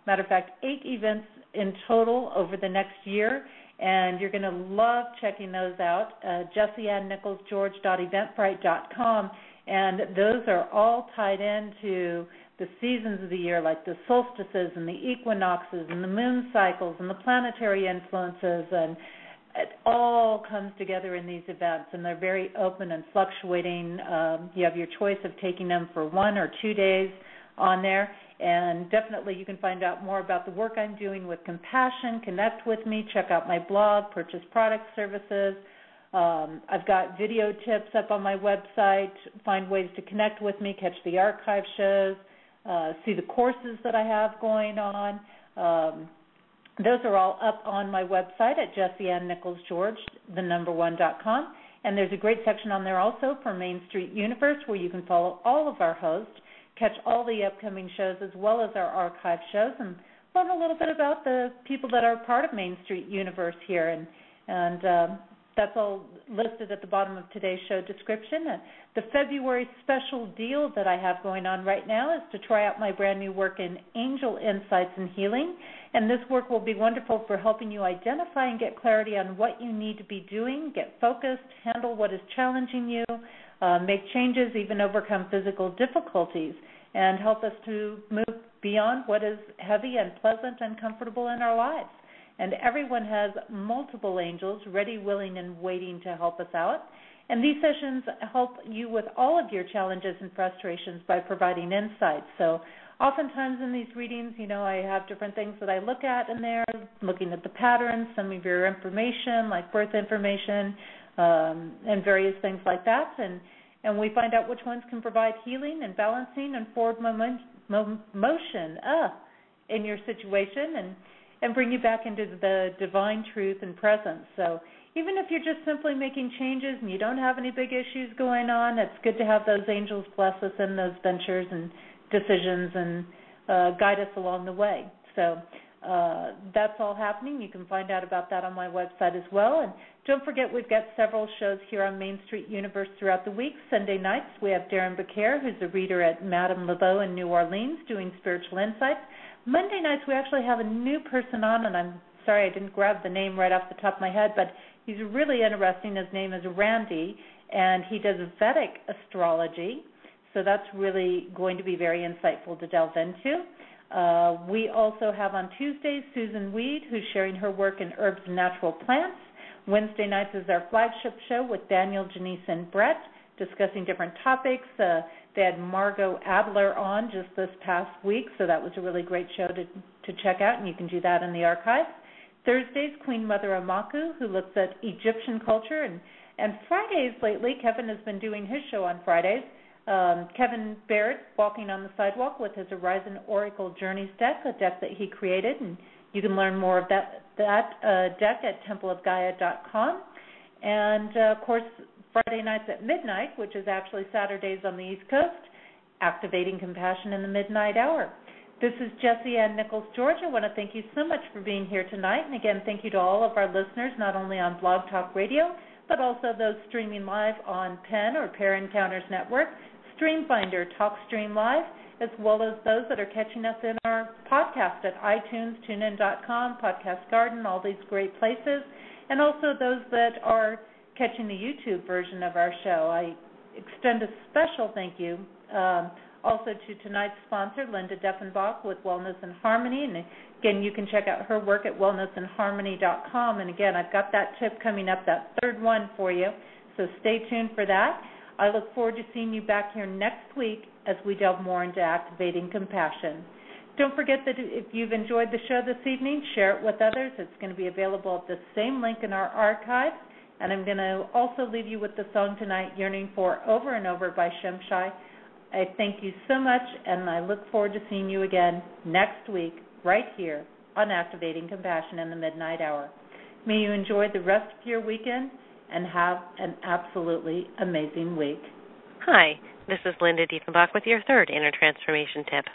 Speaker 3: Matter of fact, 8 events in total over the next year, and you're going to love checking those out. JessianNicholsGeorge.eventbrite.com, and those are all tied into the seasons of the year, like the solstices and the equinoxes and the moon cycles and the planetary influences, and it all comes together in these events, and they're very open and fluctuating. You have your choice of taking them for 1 or 2 days on there, and definitely you can find out more about the work I'm doing with compassion. Connect with me, check out my blog, purchase products, services. I've got video tips up on my website, find ways to connect with me, catch the archive shows, see the courses that I have going on. Those are all up on my website at JessianNicholsGeorge1.com, and there's a great section on there also for Main Street Universe where you can follow all of our hosts, catch all the upcoming shows as well as our archive shows, and learn a little bit about the people that are part of Main Street Universe here, and that's all listed at the bottom of today's show description. The February special deal that I have going on right now is to try out my brand new work in Angel Insights and Healing. And this work will be wonderful for helping you identify and get clarity on what you need to be doing, get focused, handle what is challenging you, make changes, even overcome physical difficulties, and help us to move beyond what is heavy and pleasant and comfortable in our lives. And everyone has multiple angels ready, willing, and waiting to help us out. And these sessions help you with all of your challenges and frustrations by providing insights. So oftentimes in these readings, I have different things that I look at in there, looking at the patterns, some of your information, like birth information, and various things like that. And we find out which ones can provide healing and balancing and forward motion in your situation, and bring you back into the divine truth and presence. So even if you're just simply making changes and you don't have any big issues going on, it's good to have those angels bless us in those ventures and decisions and guide us along the way. So that's all happening. You can find out about that on my website as well. And don't forget, we've got several shows here on Main Street Universe throughout the week. Sunday nights, we have Darren Becaire, who's a reader at Madame Laveau in New Orleans, doing spiritual insights. Monday nights, we actually have a new person on, and I'm sorry I didn't grab the name right off the top of my head, but he's really interesting. His name is Randy, and he does Vedic astrology, so that's really going to be very insightful to delve into. We also have on Tuesdays Susan Weed, who's sharing her work in herbs and natural plants. Wednesday nights is our flagship show with Daniel, Janice, and Brett, discussing different topics. They had Margot Adler on just this past week, so that was a really great show to check out, and you can do that in the archives. Thursdays, Queen Mother Amaku, who looks at Egyptian culture, and Fridays lately, Kevin has been doing his show on Fridays. Kevin Barrett, walking on the sidewalk with his Horizon Oracle Journeys deck, a deck that he created, and you can learn more of that deck at templeofgaia.com. And, of course, Friday nights at midnight, which is actually Saturdays on the East Coast, Activating Compassion in the Midnight Hour. This is Jessie Ann Nichols George. I want to thank you so much for being here tonight. And again, thank you to all of our listeners, not only on Blog Talk Radio, but also those streaming live on PEN or Pair Encounters Network. StreamFinder, TalkStream Live, as well as those that are catching us in our podcast at iTunes, TuneIn.com, Podcast Garden, all these great places, and also those that are catching the YouTube version of our show. I extend a special thank you also to tonight's sponsor, Linda Deffenbach with Wellness in Harmony. And again, you can check out her work at wellnessinharmony.com. And again, I've got that tip coming up, that third one for you. So stay tuned for that. I look forward to seeing you back here next week as we delve more into activating compassion. Don't forget that if you've enjoyed the show this evening, share it with others. It's going to be available at the same link in our archives. And I'm going to also leave you with the song tonight, Yearning For, Over and Over by Shemshai. I thank you so much, and I look forward to seeing you again next week right here on Activating Compassion in the Midnight Hour. May you enjoy the rest of your weekend and have an absolutely amazing week.
Speaker 1: Hi, this is Linda Diefenbach with your third inner transformation tip.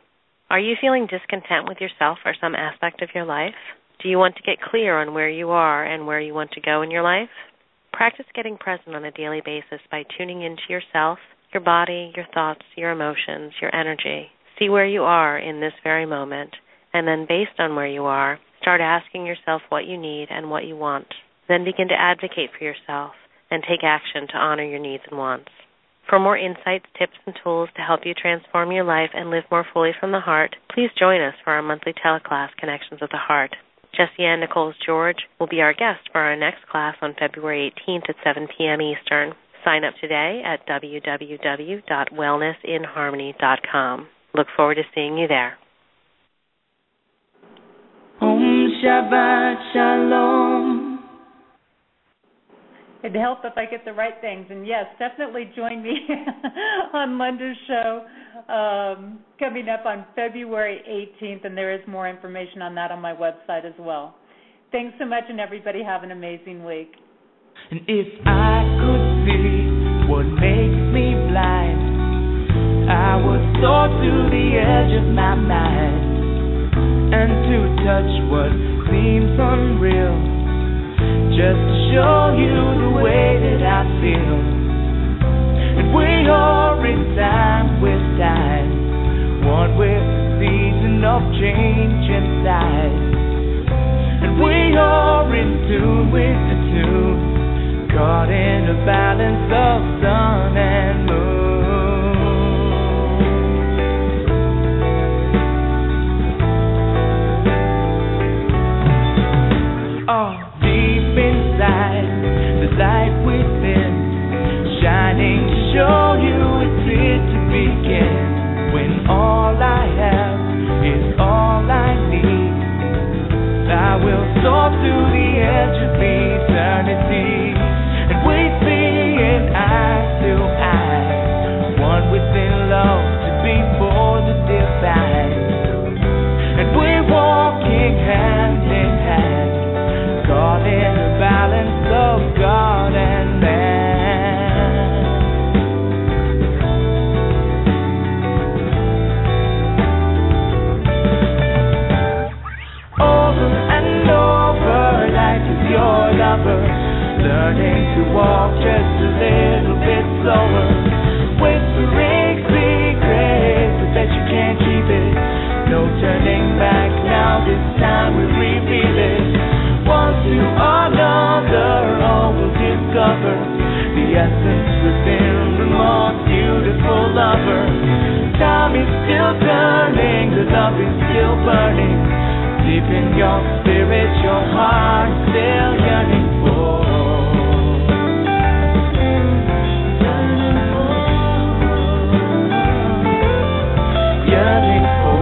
Speaker 1: Are you feeling discontent with yourself or some aspect of your life? Do you want to get clear on where you are and where you want to go in your life? Practice getting present on a daily basis by tuning into yourself, your body, your thoughts, your emotions, your energy. See where you are in this very moment, and then based on where you are, start asking yourself what you need and what you want. Then begin to advocate for yourself and take action to honor your needs and wants. For more insights, tips, and tools to help you transform your life and live more fully from the heart, please join us for our monthly teleclass, Connections of the Heart. Jessie Ann Nichols George will be our guest for our next class on February 18th at 7 p.m. Eastern. Sign up today at www.wellnessinharmony.com. Look forward to seeing you there.
Speaker 2: Om Shabbat Shalom.
Speaker 3: It'd help if I get the right things. And yes, definitely join me on Linda's show coming up on February 18th, and there is more information on that on my website as well. Thanks so much, and everybody have an amazing week.
Speaker 2: And if I could see what makes me blind, I would soar to the edge of my mind, and to touch what seems unreal, just to show you the way that I feel. And we are in time with time, one with the season of change inside. And we are in tune with the tune, caught in a balance of sun and moon. Oh, deep inside, the light within, shining to show you it's it to begin. When all I have is all I need, I will soar to the edge of eternity. And we see it eye to eye, one within love to be for the divine. And we're walking hand in hand, caught in a balance of God and man. Over and over, life is your lover, learning to walk just a little bit slower, whispering secrets but that you can't keep it. No turning back now, this time we reveal it. One to another, all will discover the essence within the most beautiful lover. Time is still turning, the love is still burning. Deep in your spirit, your heart still yearning for. Yearning for.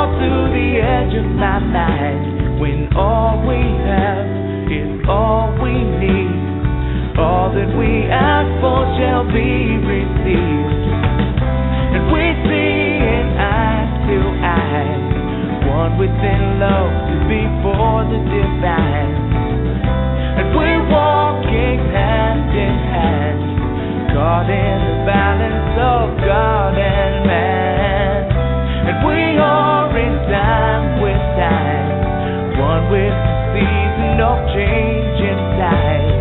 Speaker 2: fall to the edge of my mind when all we have is all we need. All that we ask for shall be received. And we see in eye to eye, one within love before the divine. And we're walking hand in hand, caught in the balance of God and man. And we are in time with time, one with the season of change inside.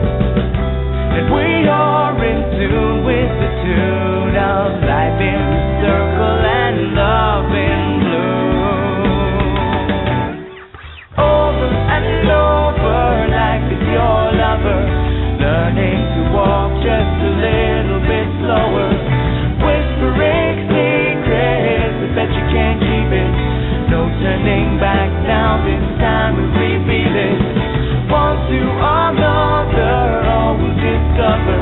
Speaker 2: And we are in tune with the tune of life in the circle and love in bloom. Over and over, life is your lover, learning to walk just a little bit slower, whispering secrets, I bet you can't keep it. No turning back now, this time we reveal it. One to another, all will discover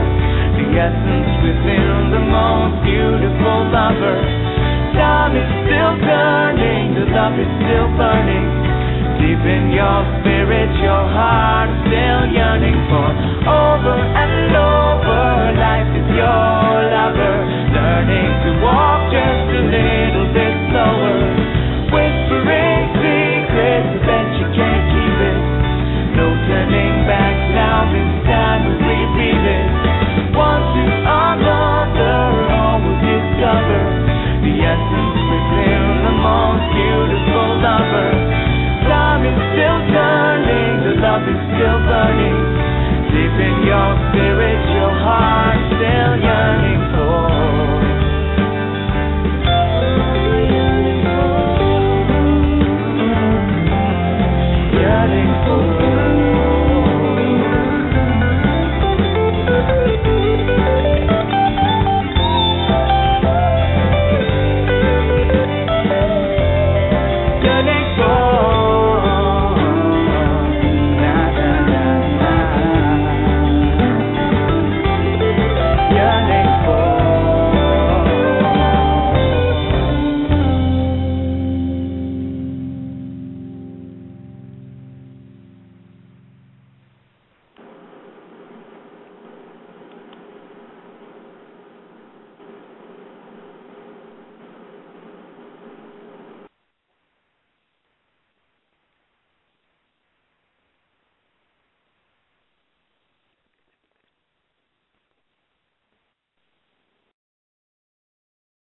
Speaker 2: the essence within the most beautiful lover. Time is still turning, the love is still burning. Deep in your spirit, your heart is still yearning for. Over and over, life is your lover, learning to walk